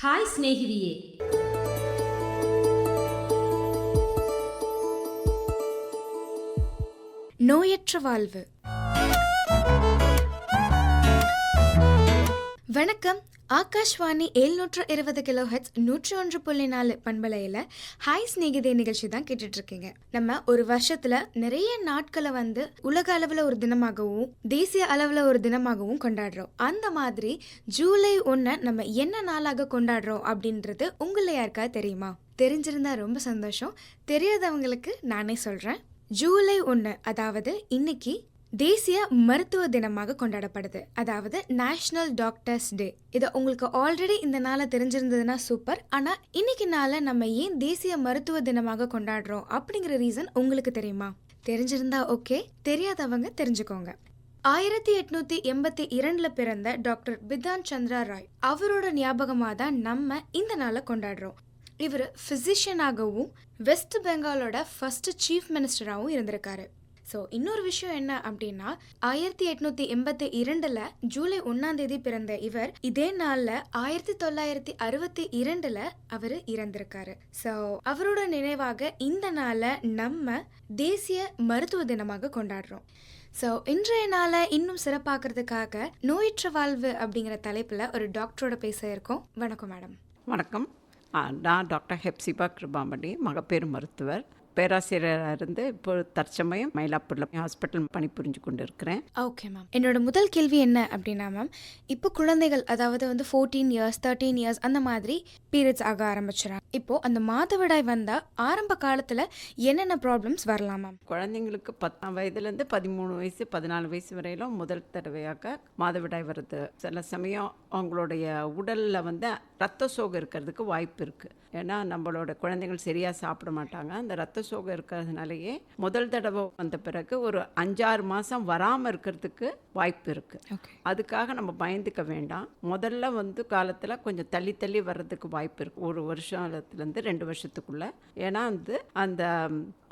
Hi சிநேகிதியே. நோயற்ற வாழ்வு. வணக்கம். ஆகாஷ்வாணி 720 கிலோஹெட்ஸ் 101.4 பண்பலையில் ஹாய் ஸ்நேகிதே நிகழ்ச்சி தான் கேட்டுட்டு இருக்கீங்க. நம்ம ஒரு வருஷத்துல நிறைய நாட்களை உலக அளவில் ஒரு தினமாகவும் தேசிய அளவில் ஒரு தினமாகவும் கொண்டாடுறோம். அந்த மாதிரி ஜூலை 1 நம்ம என்ன நாளாக கொண்டாடுறோம் அப்படின்றது உங்களை யாருக்கா தெரியுமா? தெரிஞ்சிருந்தா ரொம்ப சந்தோஷம். தெரியாதவங்களுக்கு நானே சொல்றேன். ஜூலை 1 அதாவது இன்னைக்கு தேசிய மருத்துவ தினமாக கொண்டாடப்படுது. அதாவது நேஷனல் டாக்டர்ஸ் டே. இது உங்களுக்கு ஆல்ரெடி இந்த நாளை தெரிஞ்சிருந்ததுன்னா சூப்பர். ஆனால் இன்னைக்கு நாளை நம்ம ஏன் தேசிய மருத்துவ தினமாக கொண்டாடுறோம் அப்படிங்கிற ரீசன் உங்களுக்கு தெரியுமா? தெரிஞ்சிருந்தா ஓகே, தெரியாதவங்க தெரிஞ்சுக்கோங்க. 1882 பிறந்த டாக்டர் பிதான் சந்திரா ராய் அவரோட ஞாபகமாக தான் நம்ம இந்த நாளை கொண்டாடுறோம். இவர் ஃபிசிஷியனாகவும் வெஸ்ட் பெங்காலோட ஃபர்ஸ்ட் சீஃப் மினிஸ்டராகவும் இருந்திருக்காரு. ஸோ இன்னொரு விஷயம் என்ன அப்படின்னா 1882 ஜூலை 1 பிறந்த இவர் இதே நாளில் 1962 அவர் இறந்திருக்காரு. ஸோ அவரோட நினைவாக இந்த நாளை நம்ம தேசிய மருத்துவ தினமாக கொண்டாடுறோம். ஸோ இன்றைய நாளை இன்னும் சிறப்பாக்குறதுக்காக நோயற்ற வாழ்வு அப்படிங்கிற தலைப்பில் ஒரு டாக்டரோட பேச இருக்கோம். வணக்கம் மேடம். வணக்கம். நான் டாக்டர் ஹெப்சிபா கிருபாமணி, மகப்பேறு மருத்துவர், பேராசிரியராக இருந்து இப்போ தற்சமயம் மயிலாப்பூரில் ஹாஸ்பிட்டல் பணிபுரிஞ்சு கொண்டு இருக்கிறேன். Okay ma'am. என்னோட முதல் கேள்வி என்ன அப்படின்னா மேம், இப்போ குழந்தைகள் அதாவது 14 இயர்ஸ் 13 இயர்ஸ் அந்த மாதிரி பீரியட்ஸ் ஆக ஆரம்பிச்சிடறாங்க. இப்போ அந்த மாதவிடாய் வந்தால் ஆரம்ப காலத்தில் என்னென்ன ப்ராப்ளம்ஸ் வரலாம் மேம்? குழந்தைங்களுக்கு 10 வயதுலேருந்து 13 வயசு 14 வயசு வரையிலும் முதல் தடவையாக மாதவிடாய் வருது. சில சமயம் அவங்களுடைய உடலில் ரத்த சோகை இருக்கிறதுக்கு வாய்ப்பு இருக்குது. ஏன்னா நம்மளோட குழந்தைகள் சரியாக சாப்பிட மாட்டாங்க. அந்த ரத்த சோகை இருக்கிறதுனாலேயே முதல் தடவை வந்த பிறகு ஒரு 5-6 மாதம் வராமல் இருக்கிறதுக்கு வாய்ப்பு இருக்குது. அதுக்காக நம்ம பயந்துக்க வேண்டாம். முதல்ல காலத்தில் கொஞ்சம் தள்ளி தள்ளி வர்றதுக்கு வாய்ப்பு இருக்குது, ஒரு வருஷத்துலேருந்து 2 வருஷத்துக்குள்ளே. ஏன்னா அந்த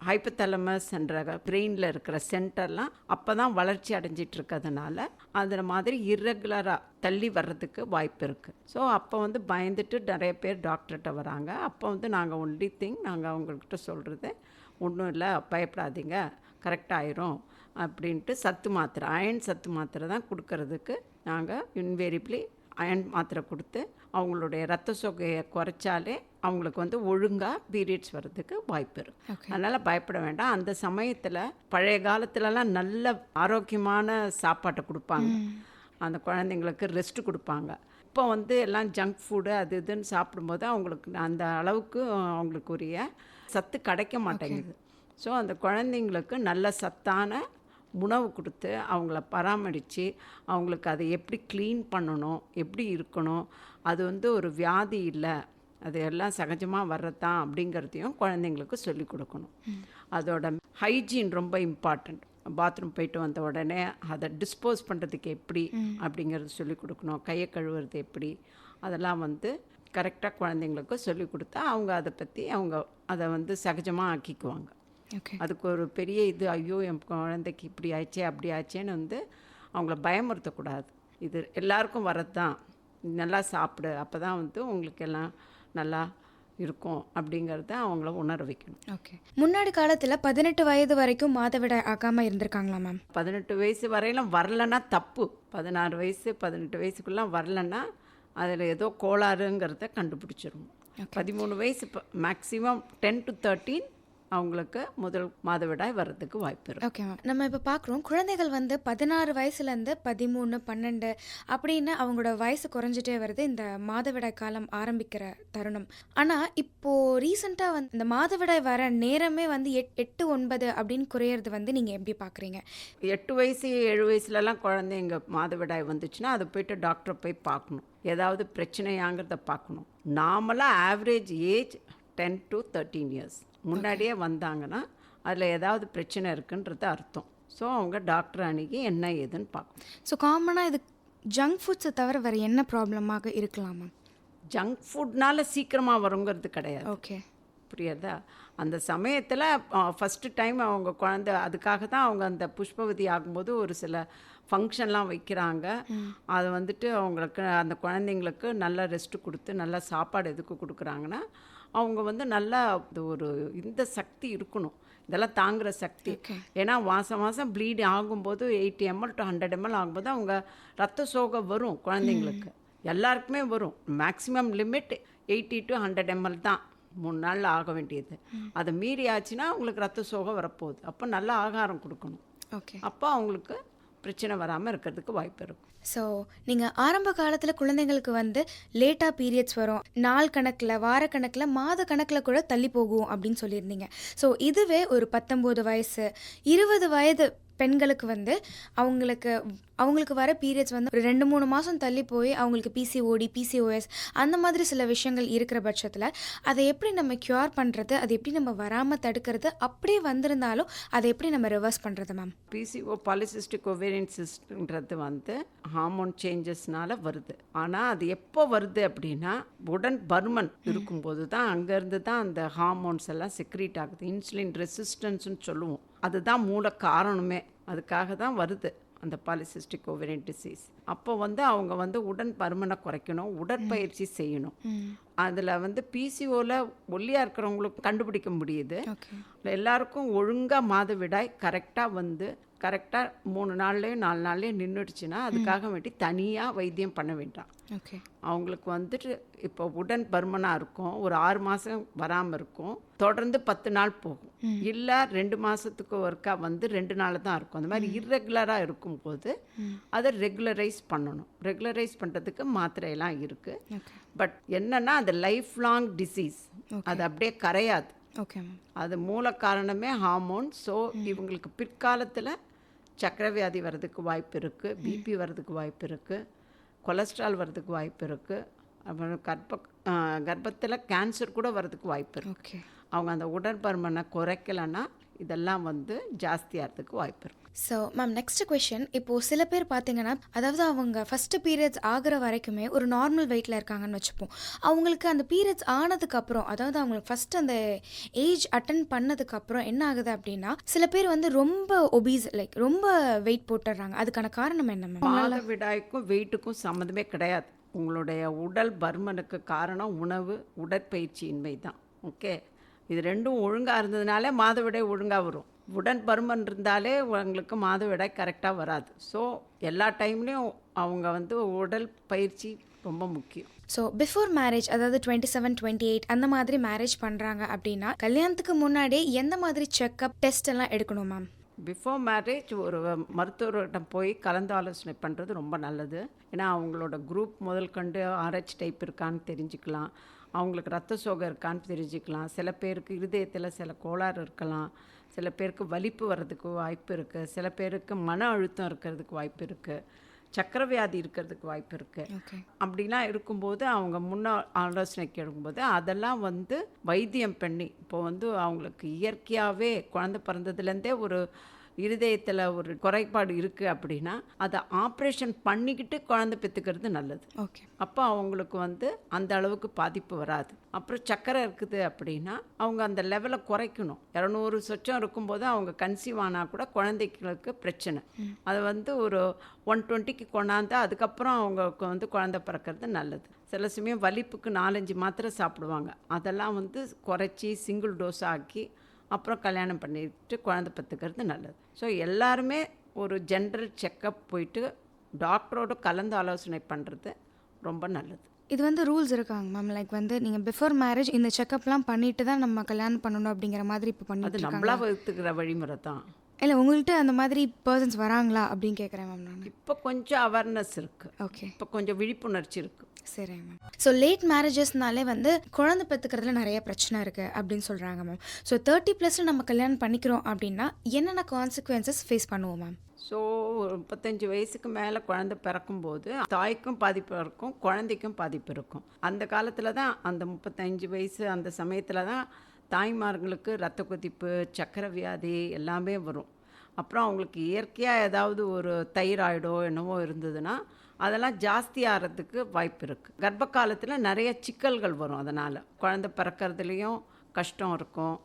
ஹைப்போதலமஸ் என்ற பிரெயினில் இருக்கிற சென்டர்லாம் அப்போ தான் வளர்ச்சி அடைஞ்சிட்டு இருக்கிறதுனால அதில் மாதிரி இர்ரெகுலராக தள்ளி வர்றதுக்கு வாய்ப்பு இருக்குது. ஸோ அப்போ பயந்துட்டு நிறைய பேர் டாக்டர்கிட்ட வராங்க. அப்போ நாங்கள் ஒன்லி திங் நாங்கள் அவங்கக்கிட்ட சொல்கிறது ஒன்றும் இல்லை, பயப்படாதீங்க, கரெக்டாகிடும் அப்படின்ட்டு சத்து மாத்திரை, அயன் சத்து மாத்திரை தான் கொடுக்கறதுக்கு நாங்கள் இன்வேரியபிளி அயன் மாத்திரை கொடுத்து அவங்களுடைய ரத்த சோகையை குறைச்சாலே அவங்களுக்கு ஒழுங்காக பீரியட்ஸ் வர்றதுக்கு வாய்ப்பு இருக்குது. அதனால் பயப்பட வேண்டாம். அந்த சமயத்தில் பழைய காலத்துலலாம் நல்ல ஆரோக்கியமான சாப்பாட்டை கொடுப்பாங்க, அந்த குழந்தைங்களுக்கு ரெஸ்ட்டு கொடுப்பாங்க. இப்போ எல்லாம் ஜங்க் ஃபுட்டு அது இதுன்னு சாப்பிடும்போது அவங்களுக்கு அந்த அளவுக்கு அவங்களுக்குரிய சத்து கிடைக்க மாட்டேங்குது. ஸோ அந்த குழந்தைங்களுக்கு நல்ல சத்தான உணவு கொடுத்து அவங்கள பராமரித்து அவங்களுக்கு அதை எப்படி க்ளீன் பண்ணணும், எப்படி இருக்கணும், அது ஒரு வியாதி இல்லை, அது எல்லாம் சகஜமாக வர்றதான் அப்படிங்கிறதையும் குழந்தைங்களுக்கு சொல்லிக் கொடுக்கணும். அதோட ஹைஜீன் ரொம்ப இம்பார்ட்டண்ட். பாத்ரூம் போயிட்டு வந்த உடனே அதை டிஸ்போஸ் பண்ணுறதுக்கு எப்படி அப்படிங்கிறது சொல்லிக் கொடுக்கணும். கையை கழுவுறது எப்படி, அதெல்லாம் கரெக்டாக குழந்தைங்களுக்கு சொல்லிக் கொடுத்தா அவங்க அதை பற்றி அவங்க அதை சகஜமாக ஆக்கிக்குவாங்க. அதுக்கு ஒரு பெரிய ஐயோ என் குழந்தைக்கு இப்படி ஆயிடுச்சே அப்படி ஆச்சேன்னு அவங்கள பயமுறுத்தக்கூடாது. இது எல்லாருக்கும் வர்றது தான், நல்லா சாப்பிடு, அப்போ தான் உங்களுக்கு எல்லாம் நல்லா இருக்கும் அப்படிங்கிறத அவங்கள உணர வைக்கணும். ஓகே. முன்னாடி காலத்தில் 18 வயது வரைக்கும் மாதவிடாய் ஆகாமல் இருந்திருக்காங்களா மேம்? 18 வயசு வரையிலும் வரலன்னா தப்பு. 16 வயசு 18 வயசுக்குள்ளே வரலன்னா அதில் ஏதோ கோளாறுங்கிறத கண்டுபிடிச்சிருவோம். 13 வயசு மேக்ஸிமம் 10 to 13 அவங்களுக்கு முதல் மாதவிடாய் வர்றதுக்கு வாய்ப்பு இருக்குது. Okay ma'am. நம்ம இப்போ பார்க்குறோம் குழந்தைகள் 16 வயசுலேருந்து 13, 12 அப்படின்னு அவங்களோட வயசு குறைஞ்சிட்டே வருது இந்த மாதவிடாய் காலம் ஆரம்பிக்கிற தருணம். ஆனால் இப்போது ரீசெண்டாக இந்த மாதவிடாய் வர நேரமே 8, 9 அப்படின்னு குறையிறது நீங்கள் எப்படி பார்க்குறீங்க? 8 வயசு 7 வயசுலலாம் குழந்தைங்க மாதவிடாய் வந்துச்சுன்னா அதை போய்ட்டு டாக்டரை போய் பார்க்கணும், ஏதாவது பிரச்சனையாங்கிறத பார்க்கணும். நார்மலாக ஆவரேஜ் ஏஜ் 10 to 13 இயர்ஸ் முன்னாடியே வந்தாங்கன்னா அதில் ஏதாவது பிரச்சனை இருக்குன்றது அர்த்தம். ஸோ அவங்க டாக்டர் அணுகி என்ன ஏதுன்னு பார்க்கணும். ஸோ காமனாக இது ஜங்க் ஃபுட்ஸை தவிர வேறு என்ன ப்ராப்ளமாக இருக்கலாமா? ஜங்க் ஃபுட்னால சீக்கிரமாக வருங்கிறது கிடையாது. ஓகே, புரியுதா? அந்த சமயத்தில் ஃபஸ்ட்டு டைம் அவங்க குழந்தை, அதுக்காக தான் அவங்க அந்த புஷ்பவதி ஆகும்போது ஒரு சில ஃபங்க்ஷன்லாம் வைக்கிறாங்க. அதை வந்துட்டு அவங்களுக்கு அந்த குழந்தைங்களுக்கு நல்லா ரெஸ்ட்டு கொடுத்து நல்லா சாப்பாடு எதுக்கு கொடுக்குறாங்கன்னா, அவங்க வந்து நல்லா ஒரு இந்த சக்தி இருக்கணும், இதெல்லாம் தாங்குகிற சக்தி. ஏன்னா மாதம் மாதம் ப்ளீட் ஆகும்போது 80 ml to 100 ml ஆகும்போது அவங்க ரத்த சோகை வரும் குழந்தைங்களுக்கு. எல்லாருக்குமே வரும். மேக்ஸிமம் லிமிட் 80 to 100 ml தான் 3 நாளில் ஆக வேண்டியது. அதை மீறி ஆச்சுன்னா அவங்களுக்கு ரத்த சோகை வரப்போகுது. அப்போ நல்ல ஆகாரம் கொடுக்கணும். ஓகே. அப்போ அவங்களுக்கு பிரச்சனை வராமல் இருக்கிறதுக்கு வாய்ப்பு இருக்கும். ஸோ நீங்கள் ஆரம்ப காலத்தில் குழந்தைங்களுக்கு வந்து லேட்டாக பீரியட்ஸ் வரும், நாள் கணக்கில், வாரக்கணக்கில், மாத கணக்கில் கூட தள்ளி போகும் அப்படின்னு சொல்லியிருந்தீங்க. ஸோ இதுவே ஒரு 19 வயசு 20 வயது பெண்களுக்கு வந்து அவங்களுக்கு வர பீரியட்ஸ் வந்து ஒரு 2-3 மாதம் தள்ளி போய் அவங்களுக்கு பிசிஓடி, பிசிஓஎஸ் அந்த மாதிரி சில விஷயங்கள் இருக்கிற பட்சத்தில் அதை எப்படி நம்ம க்யூர் பண்ணுறது, அதை எப்படி நம்ம வராமல் தடுக்கிறது, அப்படியே வந்திருந்தாலும் அதை எப்படி நம்ம ரிவர்ஸ் பண்ணுறது மேம்? பிசிஓ பாலிசிஸ்டிக் ஒவேரியன் சிஸ்டம்ன்றது வந்து ஹார்மோன் சேஞ்சஸ்னால வருது. ஆனால் அது எப்போ வருது அப்படின்னா உடன் பருமன் இருக்கும்போது தான் அங்கேருந்து தான் அந்த ஹார்மோன்ஸ் எல்லாம் செக்ரீட் ஆகுது. இன்சுலின் ரெசிஸ்டன்ஸ்னு சொல்லுவோம். அதுதான் மூல காரணமே. அதுக்காக தான் வருது அந்த பாலிசிஸ்டிக் ஓவேரியன் டிசீஸ். அப்போ வந்து அவங்க வந்து உடன் பருமனை குறைக்கணும், உடற்பயிற்சி செய்யணும். அதில் வந்து பிசிஓவில் ஒல்லியாக இருக்கிறவங்களுக்கு கண்டுபிடிக்க முடியுது. எல்லாருக்கும் ஒழுங்காக மாதவிடாய் கரெக்டாக வந்து கரெக்டாக 3 நாள்லேயும் 4 நாள்லேயும் நின்றுடுச்சுன்னா அதுக்காக வேண்டி தனியாக வைத்தியம் பண்ண வேண்டாம். ஓகே. அவங்களுக்கு வந்துட்டு இப்போ உடன் பருமனாக இருக்கும், ஒரு 6 மாதம் வராமல் இருக்கும், தொடர்ந்து 10 நாள் போகும், இல்லை 2 மாதத்துக்கு ஒருக்கா வந்து 2 நாள் தான் இருக்கும். அந்த மாதிரி இர்ரெகுலராக இருக்கும்போது அதை ரெகுலரைஸ் பண்ணணும். ரெகுலரைஸ் பண்ணுறதுக்கு மாத்திரையெல்லாம் இருக்குது. பட் என்னென்னா அது லைஃப் லாங் டிசீஸ், அது அப்படியே கரையாது. ஓகே. அது மூல காரணமே ஹார்மோன். ஸோ இவங்களுக்கு பிற்காலத்தில் சக்கரை வியாதி வர்றதுக்கு வாய்ப்பு இருக்குது, பிபி வர்றதுக்கு வாய்ப்பு இருக்குது, கொலஸ்ட்ரால் வர்றதுக்கு வாய்ப்பு இருக்குது, அப்புறம் கர்ப்பத்தில் கேன்சர் கூட வர்றதுக்கு வாய்ப்பு இருக்குது. அவங்க அந்த உடற்பருமனை குறைக்கலைன்னா இதெல்லாம் வந்து ஜாஸ்தியாகிறதுக்கு வாய்ப்பு இருக்குது. So ma'am, next question. இப்போது சில பேர் பார்த்தீங்கன்னா, அதாவது அவங்க ஃபஸ்ட்டு பீரியட்ஸ் ஆகிற வரைக்குமே ஒரு நார்மல் வெயிட்டில் இருக்காங்கன்னு வச்சுப்போம். அவங்களுக்கு அந்த பீரியட்ஸ் ஆனதுக்கப்புறம், அதாவது அவங்களுக்கு ஃபஸ்ட்டு அந்த ஏஜ் அட்டன் பண்ணதுக்கப்புறம் என்ன ஆகுது அப்படின்னா, சில பேர் வந்து ரொம்ப ஒபீஸ், லைக் ரொம்ப வெயிட் போட்டுடுறாங்க. அதுக்கான காரணம் என்ன மேம்? மாதவிடாய்க்கும் வெயிட்டுக்கும் சம்மந்தமே கிடையாது. உங்களுடைய உடல் பருமனுக்கு காரணம் உணவு, உடற்பயிற்சியின்மை தான். ஓகே, இது ரெண்டும் ஒழுங்காக இருந்ததுனாலே மாதவிடாய் ஒழுங்காக வரும். உடன் பருமன் இருந்தாலே உங்களுக்கு மாதவிடாய் கரெக்டாக வராது. ஸோ எல்லா டைம்லேயும் அவங்க வந்து உடல் பயிற்சி ரொம்ப முக்கியம். ஸோ பிஃபோர் மேரேஜ், அதாவது 27, 28 அந்த மாதிரி மேரேஜ் பண்ணுறாங்க அப்படின்னா கல்யாணத்துக்கு முன்னாடியே எந்த மாதிரி செக்அப், டெஸ்ட் எல்லாம் எடுக்கணும் மேம்? பிஃபோர் மேரேஜ் ஒரு மருத்துவரிடம் போய் கலந்து ஆலோசனை பண்ணுறது ரொம்ப நல்லது. ஏன்னா அவங்களோட குரூப் முதல் கண்டு RH டைப் இருக்கான்னு தெரிஞ்சுக்கலாம், அவங்களுக்கு ரத்த சோகை இருக்கான்னு தெரிஞ்சுக்கலாம். சில பேருக்கு இருதயத்தில் சில கோளாறு இருக்கலாம், சில பேருக்கு வலிப்பு வர்றதுக்கு வாய்ப்பு இருக்குது, சில பேருக்கு மன அழுத்தம் இருக்கிறதுக்கு வாய்ப்பு இருக்குது, சக்கரை வியாதி இருக்கிறதுக்கு வாய்ப்பு இருக்குது. அப்படிலாம் இருக்கும்போது அவங்க ஆலோசனை கேட்கும்போது அதெல்லாம் வந்து வைத்தியம் பண்ணி, இப்போ வந்து அவங்களுக்கு இயற்கையாகவே குழந்தை பிறந்ததுலேருந்தே ஒரு இருதயத்தில் ஒரு குறைபாடு இருக்குது அப்படின்னா அதை ஆப்ரேஷன் பண்ணிக்கிட்டு குழந்தை பெற்றுக்கிறது நல்லது. ஓகே. அப்போ அவங்களுக்கு வந்து அந்த அளவுக்கு பாதிப்பு வராது. அப்புறம் சக்கரை இருக்குது அப்படின்னா அவங்க அந்த லெவலை குறைக்கணும். 200 சொச்சம் இருக்கும்போது அவங்க கன்சீவ் ஆனால் கூட குழந்தைகளுக்கு பிரச்சனை. அதை வந்து ஒரு 120க்கு கொண்டாந்து அதுக்கப்புறம் அவங்களுக்கு வந்து குழந்தை பிறக்கிறது நல்லது. சில சமயம் வலிப்புக்கு 4-5 மாத்திரை சாப்பிடுவாங்க. அதெல்லாம் வந்து குறைச்சி சிங்கிள் டோஸ் ஆக்கி அப்புறம் கல்யாணம் பண்ணிட்டு குழந்தை பெற்றுக்கிறது நல்லது. ஸோ எல்லாருமே ஒரு ஜென்ரல் செக்கப் போயிட்டு டாக்டரோட கலந்து ஆலோசனை பண்ணுறது ரொம்ப நல்லது. இது வந்து ரூல்ஸ் இருக்காங்க மேம், லைக் வந்து நீங்கள் பிஃபோர் மேரேஜ் இந்த செக்கப்லாம் பண்ணிட்டு தான் நம்ம கல்யாணம் பண்ணணும் அப்படிங்கிற மாதிரி இப்போ பண்ணிட்டு அது நம்மளா வகுத்துக்கிற வழிமுறை தான். இல்லை, உங்கள்கிட்ட அந்த மாதிரி பர்சன்ஸ் வராங்களா அப்படின்னு கேட்குறேன் மேம் நான். இப்போ கொஞ்சம் அவேர்னஸ் இருக்குது. ஓகே. இப்போ கொஞ்சம் விழிப்புணர்ச்சி இருக்குது. சரி மேம். ஸோ லேட் மேரேஜஸ்னாலே வந்து குழந்தை பெற்றுக்கிறதுல நிறைய பிரச்சனை இருக்குது அப்படின்னு சொல்கிறாங்க மேம். ஸோ 30+ நம்ம கல்யாணம் பண்ணிக்கிறோம் அப்படின்னா என்னென்ன கான்சிக்வன்சஸ் ஃபேஸ் பண்ணுவோம் மேம்? ஸோ 35 வயசுக்கு மேலே குழந்தை பிறக்கும்போது தாய்க்கும் பாதிப்பு இருக்கும், குழந்தைக்கும் பாதிப்பு இருக்கும். அந்த காலத்தில் தான், அந்த 35 வயசு அந்த சமயத்தில் தான் தாய்மார்களுக்கு ரத்த கொதிப்பு, சக்கரை வியாதி எல்லாமே வரும். அப்புறம் அவங்களுக்கு இயற்கையாக ஏதாவது ஒரு தைராய்டோ என்னவோ இருந்ததுன்னா அதெல்லாம் ஜாஸ்தி ஆகிறதுக்கு வாய்ப்பு இருக்குது. கர்ப்ப காலத்தில் நிறைய சிக்கல்கள் வரும். அதனால் குழந்தை பிறக்கிறதுலேயும் கஷ்டம் இருக்கும்,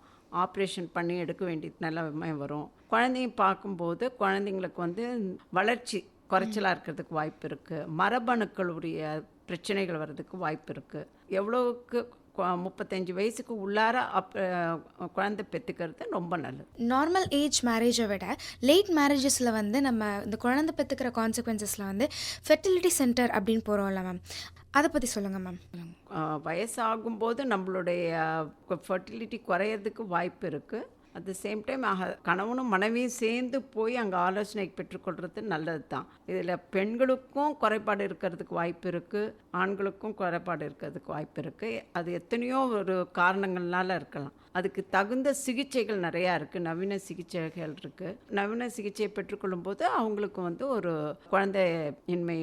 ஆப்ரேஷன் பண்ணி எடுக்க வேண்டிய நிலைமை வரும். குழந்தையும் பார்க்கும்போது குழந்தைங்களுக்கு வந்து வளர்ச்சி குறைச்சலாக இருக்கிறதுக்கு வாய்ப்பு இருக்குது. மரபணுக்களுடைய பிரச்சனைகள் வர்றதுக்கு வாய்ப்பு இருக்குது. எவ்வளோவுக்கு 35 வயசுக்கு உள்ளார குழந்தை பெற்றுக்கிறது ரொம்ப நல்லது. நார்மல் ஏஜ் மேரேஜை விட லேட் மேரேஜஸில் வந்து நம்ம இந்த குழந்தை பெற்றுக்கிற கான்சிக்வன்சஸில் வந்து ஃபெர்டிலிட்டி சென்டர் அப்படின்னு போகிறோம்ல மேம், அதை பற்றி சொல்லுங்கள் மேம். வயசாகும்போது நம்மளுடைய ஃபர்டிலிட்டி குறையிறதுக்கு வாய்ப்பு இருக்குது. அட் த சேம் டைம் கணவனும் மனைவியும் சேர்ந்து போய் அங்கே ஆலோசனை பெற்றுக்கொள்வது நல்லது தான். இதில் பெண்களுக்கும் குறைபாடு இருக்கிறதுக்கு வாய்ப்பு இருக்குது, ஆண்களுக்கும் குறைபாடு இருக்கிறதுக்கு வாய்ப்பு இருக்குது. அது எத்தனையோ ஒரு காரணங்கள்னால இருக்கலாம். அதுக்கு தகுந்த சிகிச்சைகள் நிறையா இருக்குது, நவீன சிகிச்சைகள் இருக்குது. நவீன சிகிச்சையை பெற்றுக்கொள்ளும் போது அவங்களுக்கு வந்து ஒரு குழந்தையின்மை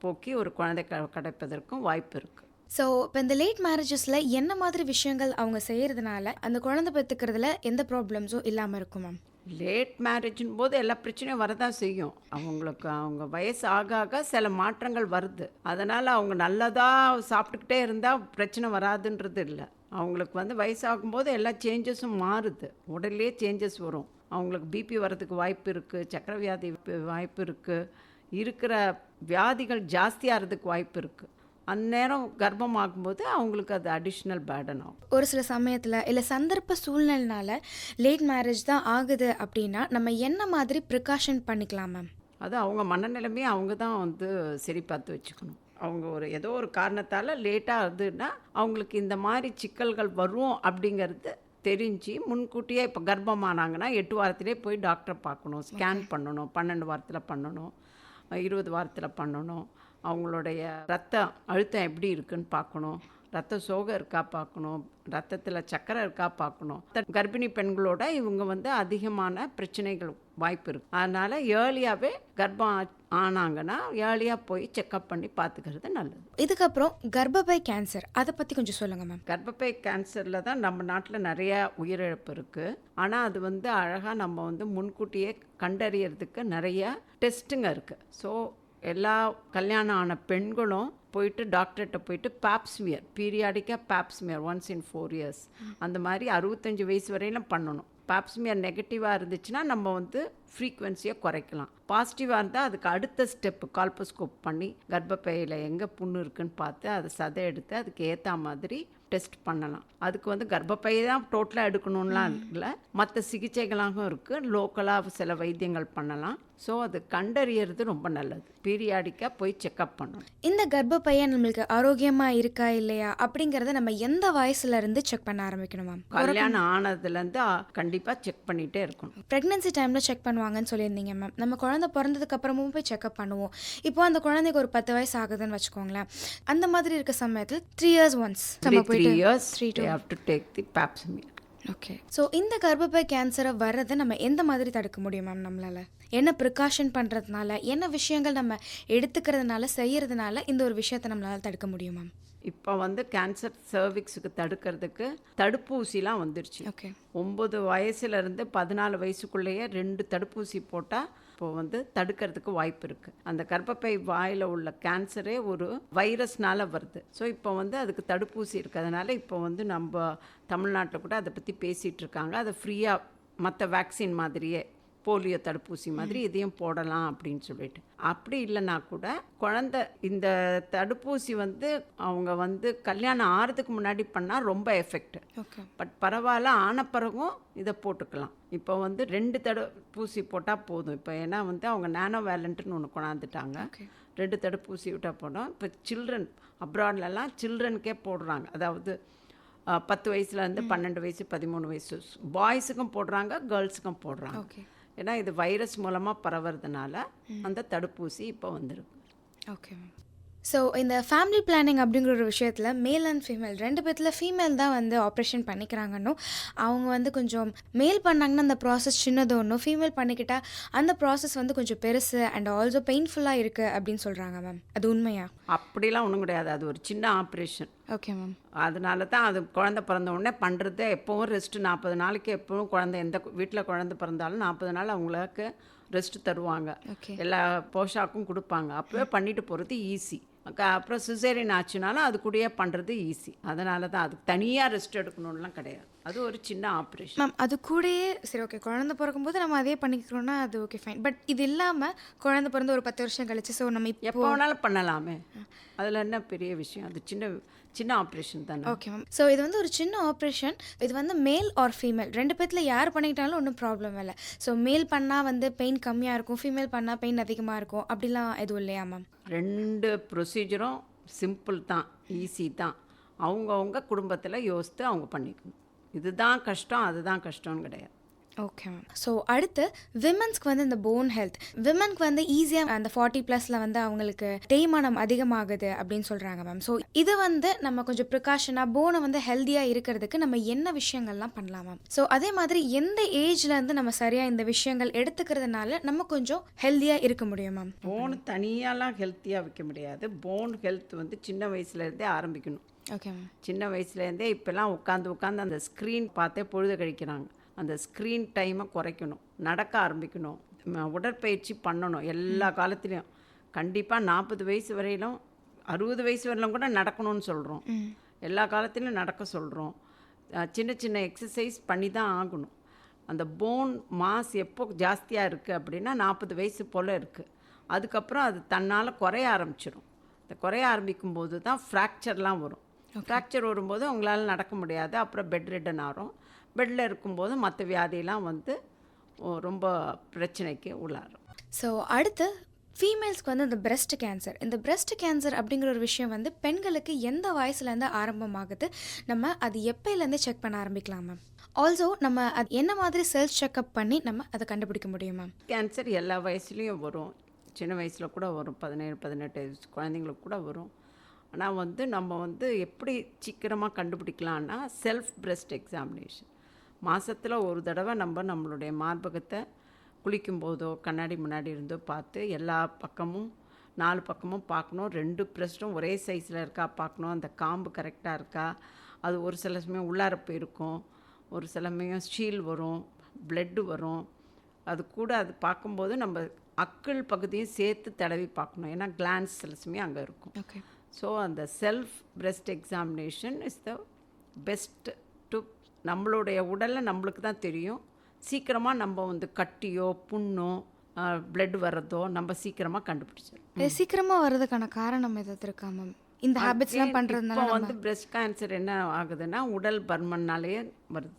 போக்கி ஒரு குழந்தை கிடைப்பதற்கும் வாய்ப்பு இருக்குது. ஸோ இப்போ இந்த லேட் மேரேஜஸில் என்ன மாதிரி விஷயங்கள் அவங்க செய்கிறதுனால அந்த குழந்தை பெற்றுக்கிறதுல எந்த ப்ராப்ளம்ஸும் இல்லாமல் இருக்கும் மேம்? லேட் மேரேஜின் போது எல்லா பிரச்சனையும் வரதான் செய்யும். அவங்களுக்கு அவங்க வயசு ஆக ஆக சில மாற்றங்கள் வருது. அதனால் அவங்க நல்லதாக சாப்பிட்டுக்கிட்டே இருந்தால் பிரச்சனை வராதுன்றது இல்லை. அவங்களுக்கு வந்து வயசாகும்போது எல்லா சேஞ்சஸும் மாறுது, உடல்லே சேஞ்சஸ் வரும். அவங்களுக்கு பிபி வரதுக்கு வாய்ப்பு இருக்குது, சக்கரை வியாதி வாய்ப்பு இருக்குது, இருக்கிற வியாதிகள் ஜாஸ்தியாகிறதுக்கு வாய்ப்பு இருக்குது. அந்நேரம் கர்ப்பம் ஆகும்போது அவங்களுக்கு அது அடிஷ்னல் பேர்டன் ஆகும். ஒரு சில சமயத்தில் இல்லை சந்தர்ப்ப சூழ்நிலைனால லேட் மேரேஜ் தான் ஆகுது அப்படின்னா நம்ம என்ன மாதிரி ப்ரிகாஷன் பண்ணிக்கலாம் மேம்? அது அவங்க மனநிலைமையை அவங்க தான் வந்து சரி பார்த்து வச்சுக்கணும். அவங்க ஏதோ ஒரு காரணத்தால் லேட்டாக ஆகுதுன்னா அவங்களுக்கு இந்த மாதிரி சிக்கல்கள் வரும் அப்படிங்கிறது தெரிஞ்சு முன்கூட்டியே இப்போ கர்ப்பமானாங்கன்னா 8 வாரத்திலே போய் டாக்டரை பார்க்கணும், ஸ்கேன் பண்ணணும், 12 வாரத்தில் பண்ணணும், 20 வாரத்தில் பண்ணணும். அவங்களுடைய ரத்த அழுத்தம் எப்படி இருக்குன்னு பார்க்கணும், ரத்த சோகை இருக்கா பார்க்கணும், ரத்தத்தில் சக்கரை இருக்கா பார்க்கணும். கர்ப்பிணி பெண்களோட இவங்க வந்து அதிகமான பிரச்சனைகள் வாய்ப்பு இருக்குது. அதனால் ஏர்லியாகவே கர்ப்பம் ஆனாங்கன்னா ஏர்லியாக போய் செக்கப் பண்ணி பார்த்துக்கிறது நல்லது. இதுக்கப்புறம் கர்ப்பப்பை கேன்சர், அதை பற்றி கொஞ்சம் சொல்லுங்கள் மேம். கர்ப்பப்பை கேன்சரில் தான் நம்ம நாட்டில் நிறையா உயிரிழப்பு இருக்குது. ஆனால் அது வந்து அழகாக நம்ம வந்து முன்கூட்டியே கண்டறியறதுக்கு நிறைய டெஸ்ட்டுங்க இருக்குது. ஸோ எல்லா கல்யாணம் ஆன பெண்களும் போயிட்டு டாக்டர்கிட்ட போயிட்டு பாப்ஸ்மியர், பீரியாடிக்காக பாப்ஸ்மியர் ஒன்ஸ் இன் 4 years அந்த மாதிரி 65 வயசு வரையிலும் பண்ணணும். பாப்ஸ்மியர் நெகட்டிவாக இருந்துச்சுன்னா நம்ம வந்து ஃப்ரீக்குவென்சியை குறைக்கலாம். பாசிட்டிவாக இருந்தால் அதுக்கு அடுத்த ஸ்டெப்பு கால்போஸ்கோப் பண்ணி கர்ப்பப்பையில் எங்கே புண்ணு இருக்குன்னு பார்த்து அதை சதை எடுத்து அதுக்கு ஏற்ற மாதிரி டெஸ்ட் பண்ணலாம். அதுக்கு வந்து கர்ப்பப்பையை தான் டோட்டலாக எடுக்கணும்லாம் இல்லை, மற்ற சிகிச்சைகளாகவும் இருக்குது. லோக்கலாக சில வைத்தியங்கள் பண்ணலாம். ஸோ அது கண்டறியறது ரொம்ப நல்லது. பீரியாடிக்காக போய் செக்கப் பண்ணணும். இந்த கர்ப்பப்பையை நம்மளுக்கு ஆரோக்கியமாக இருக்கா இல்லையா அப்படிங்கிறத நம்ம எந்த வயசுலேருந்து செக் பண்ண ஆரம்பிக்கணும் மேம்? கல்யாணம் ஆனதுலேருந்து கண்டிப்பாக செக் பண்ணிகிட்டே இருக்கணும். ப்ரெக்னன்சி டைமில் செக் பண்ணுவாங்கன்னு சொல்லியிருந்தீங்க மேம். நம்ம குழந்தை பிறந்ததுக்கு அப்புறமும் போய் செக்அப் பண்ணுவோம். இப்போ அந்த குழந்தைக்கு ஒரு 10 வயசு ஆகுதுன்னு வச்சுக்கோங்களேன். அந்த மாதிரி இருக்க சமயத்தில் 3 years ஒன்ஸ் நம்ம போயிட்டு 3 years they have to take the pap smear. Okay. So இந்த கர்ப்பப்பை கேன்சரை வர்றதை நம்ம எந்த மாதிரி தடுக்க முடியும் மேம்? நம்மளால் என்ன ப்ரிகாஷன் பண்ணுறதுனால, என்ன விஷயங்கள் நம்ம எடுத்துக்கிறதுனால, செய்கிறதுனால இந்த ஒரு விஷயத்தை நம்மளால் தடுக்க முடியும் மேம்? இப்போ வந்து கேன்சர் சர்விக்ஸுக்கு தடுக்கிறதுக்கு தடுப்பூசிலாம் வந்துருச்சு. ஓகே. 9 வயசுலேருந்து 14 வயசுக்குள்ளேயே 2 தடுப்பூசி போட்டால் இப்போது வந்து தடுக்கிறதுக்கு வாய்ப்பு இருக்குது. அந்த கர்ப்பப்பை வாயில் உள்ள கேன்சரே ஒரு வைரஸ்னால் வருது. ஸோ இப்போ வந்து அதுக்கு தடுப்பூசி இருக்கிறதுனால இப்போ வந்து நம்ம தமிழ்நாட்டில் கூட அதை பற்றி பேசிகிட்டு இருக்காங்க. அதை ஃப்ரீயாக மற்ற வேக்சின் மாதிரியே போலியோ தடுப்பூசி மாதிரி இதையும் போடலாம் அப்படின்னு சொல்லிட்டு. அப்படி இல்லைன்னா கூட குழந்தை இந்த தடுப்பூசி வந்து அவங்க வந்து கல்யாணம் ஆகிறதுக்கு முன்னாடி பண்ணால் ரொம்ப எஃபெக்ட். ஓகே. பட் பரவாயில்ல, ஆன பிறகும் இதை போட்டுக்கலாம். இப்போ வந்து 2 தடுப்பூசி போட்டால் போதும். இப்போ ஏன்னா வந்து அவங்க நானோ வேலண்ட்டுன்னு ஒன்று கொண்டாந்துட்டாங்க. 2 தடுப்பூசி விட்டால் போடும். இப்போ சில்ட்ரன் அப்ராட்லலாம் சில்ட்ரனுக்கே போடுறாங்க. அதாவது 10 வயசுலேருந்து 12 வயசு 13 வயசு பாய்ஸுக்கும் போடுறாங்க, கேர்ள்ஸுக்கும் போடுறாங்க. ஓகே. ஏன்னா இது வைரஸ் மூலமாக பரவுறதுனால அந்த தடுப்பூசி இப்போ வந்துருக்கு. ஓகே. ஸோ இந்த ஃபேமிலி பிளானிங் அப்படிங்கிற ஒரு விஷயத்தில் மேல் அண்ட் ஃபீமேல் 2 பேர்த்தில் ஃபீமேல் தான் வந்து ஆப்ரேஷன் பண்ணிக்கிறாங்கன்னும், அவங்க வந்து கொஞ்சம் மேல் பண்ணாங்கன்னா அந்த ப்ராசஸ் சின்னதோன்னும், ஃபீமேல் பண்ணிக்கிட்டால் அந்த ப்ராசஸ் வந்து கொஞ்சம் பெருசு அண்ட் ஆல்சோ பெயின்ஃபுல்லாக இருக்குது அப்படின்னு சொல்கிறாங்க மேம். அது உண்மையா? அப்படிலாம் ஒன்றும் கிடையாது. அது ஒரு சின்ன ஆப்ரேஷன். Okay ma'am. அதனால தான் அது குழந்தை பிறந்த உடனே பண்ணுறது. எப்போவும் ரெஸ்ட்டு 40 நாளைக்கு எப்போவும் குழந்தை எந்த வீட்டில் குழந்தை பிறந்தாலும் 40 நாள் அவங்களுக்கு ரெஸ்ட் தருவாங்க. எல்லா போஷாக்கும் கொடுப்பாங்க. அப்போவே பண்ணிட்டு போகிறது ஈஸி. அப்புறம் சிசேரியன் ஆச்சுனாலும் அது கூடயே பண்ணுறது ஈஸி. அதனால தான் அதுக்கு தனியாக ரெஸ்ட் எடுக்கணும்லாம் கிடையாது. அது ஒரு சின்ன ஆப்ரேஷன். மேம் அது கூடயே சரி ஓகே குழந்தை பிறக்கும்போது நம்ம அதே பண்ணிக்கிறோன்னா அது ஓகே ஃபைன். பட் இது இல்லாமல் குழந்தை பிறந்து ஒரு 10 வருஷம் கழிச்சு ஸோ நம்ம எப்போ இப்போ வேணாலும் பண்ணலாமே, அதில் என்ன பெரிய விஷயம்? அது சின்ன சின்ன ஆப்ரேஷன் தானே. Okay ma'am. ஸோ இது வந்து ஒரு சின்ன ஆப்ரேஷன். இது வந்து மேல் ஆர் ஃபீமேல் 2 பேத்துல யார் பண்ணிக்கிட்டாலும் ஒன்றும் ப்ராப்ளம் இல்லை. ஸோ மேல் பண்ணால் வந்து பெயின் கம்மியாக இருக்கும், ஃபீமேல் பண்ணால் பெயின் அதிகமாக இருக்கும் அப்படிலாம் எதுவும் இல்லையா மேம்? 2 ப்ரொசீஜரும் சிம்பிள் தான், ஈஸி தான். அவங்கவுங்க குடும்பத்தில் யோசித்து அவங்க பண்ணிக்கணும். இதுதான் கஷ்டம் அதுதான் கஷ்டம்னு கிடையாது. Okay ma'am. ஸோ அடுத்து விமன்ஸ்க்கு வந்து இந்த போன் ஹெல்த், விமனுக்கு வந்து ஈஸியாக அந்த 40+ வந்து அவங்களுக்கு தேய்மானம் அதிகமாகுது அப்படின்னு சொல்கிறாங்க மேம். ஸோ இது வந்து நம்ம கொஞ்சம் ப்ரிகாஷனாக போனை வந்து ஹெல்த்தியாக இருக்கிறதுக்கு நம்ம என்ன விஷயங்கள்லாம் பண்ணலாம் மேம்? ஸோ அதே மாதிரி எந்த ஏஜ்லேருந்து நம்ம சரியாக இந்த விஷயங்கள் எடுத்துக்கிறதுனால நம்ம கொஞ்சம் ஹெல்த்தியாக இருக்க முடியும் மேம்? போன் தனியாலாம் ஹெல்த்தியாக வைக்க முடியாது. போன் ஹெல்த் வந்து சின்ன வயசுலேருந்தே ஆரம்பிக்கணும். Okay ma'am. சின்ன வயசுலேருந்தே இப்போல்லாம் உட்காந்து அந்த ஸ்க்ரீன் பார்த்தே பொழுது கழிக்கிறாங்க. அந்த ஸ்க்ரீன் டைமை குறைக்கணும், நடக்க ஆரம்பிக்கணும், உடற்பயிற்சி பண்ணணும். எல்லா காலத்துலேயும் கண்டிப்பாக 40 வயசு வரையிலும் 60 வயசு வரையிலும் கூட நடக்கணும்னு சொல்கிறோம். எல்லா காலத்துலேயும் நடக்க சொல்கிறோம். சின்ன சின்ன எக்ஸசைஸ் பண்ணி தான் ஆகணும். அந்த போன் மாஸ் எப்போ ஜாஸ்தியாக இருக்குது அப்படின்னா 40 வயசு போல் இருக்குது. அதுக்கப்புறம் அது தன்னால் குறைய ஆரம்பிச்சிடும். இந்த குறைய ஆரம்பிக்கும் போது தான் ஃப்ராக்சர்லாம் வரும். ஃப்ராக்சர் வரும்போது அவங்களால நடக்க முடியாது, அப்புறம் பெட் ரிட்டன் ஆகும். பெட்டில் இருக்கும்போது மற்ற வியாதியெல்லாம் வந்து ரொம்ப பிரச்சனைக்கு உள்ளாரும். ஸோ அடுத்து ஃபீமேல்ஸ்க்கு வந்து இந்த பிரஸ்ட் கேன்சர், இந்த பிரஸ்ட் கேன்சர் அப்படிங்கிற ஒரு விஷயம் வந்து பெண்களுக்கு எந்த வயசுலேருந்து ஆரம்பமாகுது, நம்ம அது எப்போலேருந்து செக் பண்ண ஆரம்பிக்கலாம் மேம்? ஆல்சோ நம்ம அது என்ன மாதிரி செல்ஃப் செக்அப் பண்ணி நம்ம அதை கண்டுபிடிக்க முடியும் மேம்? கேன்சர் எல்லா வயசுலேயும் வரும், சின்ன வயசில் கூட வரும், 17-18 வயசு குழந்தைங்களுக்கு கூட வரும். ஆனால் வந்து நம்ம வந்து எப்படி சீக்கிரமாக கண்டுபிடிக்கலான்னா செல்ஃப் பிரஸ்ட் எக்ஸாமினேஷன். மாதத்தில் ஒரு தடவை நம்மளுடைய மார்பகத்தை குளிக்கும்போதோ கண்ணாடி முன்னாடி இருந்தோ பார்த்து எல்லா பக்கமும் 4 பக்கமும் பார்க்கணும். 2 பிரஸ்ட்டும் ஒரே சைஸில் இருக்கா பார்க்கணும். அந்த காம்பு கரெக்டாக இருக்கா, அது ஒரு சில சமயம் உள்ளார போயிருக்கும், ஒரு சில சமயம் ஸ்டீல் வரும், பிளட்டு வரும். அது கூட அது பார்க்கும்போது நம்ம அக்கிள் பகுதியும் சேர்த்து தடவி பார்க்கணும், ஏன்னா கிளான்ஸ் சில சமயம் அங்கே இருக்கும். ஓகே. ஸோ அந்த self breast examination is the best to, நம்மளுடைய உடலை நம்மளுக்கு தான் தெரியும். சீக்கிரமாக நம்ம வந்து கட்டியோ புண்ணோ பிளட் வர்றதோ நம்ம சீக்கிரமாக கண்டுபிடிச்சிடும். சீக்கிரமாக வர்றதுக்கான காரணம் எதாவது இருக்கா மேம்? இந்த ஹேபிட்ஸ்லாம் பண்ணுறதுனால இப்போ வந்து பிரஸ்ட் கேன்சர் என்ன ஆகுதுன்னா உடல் பருமன்னாலேயே வருது.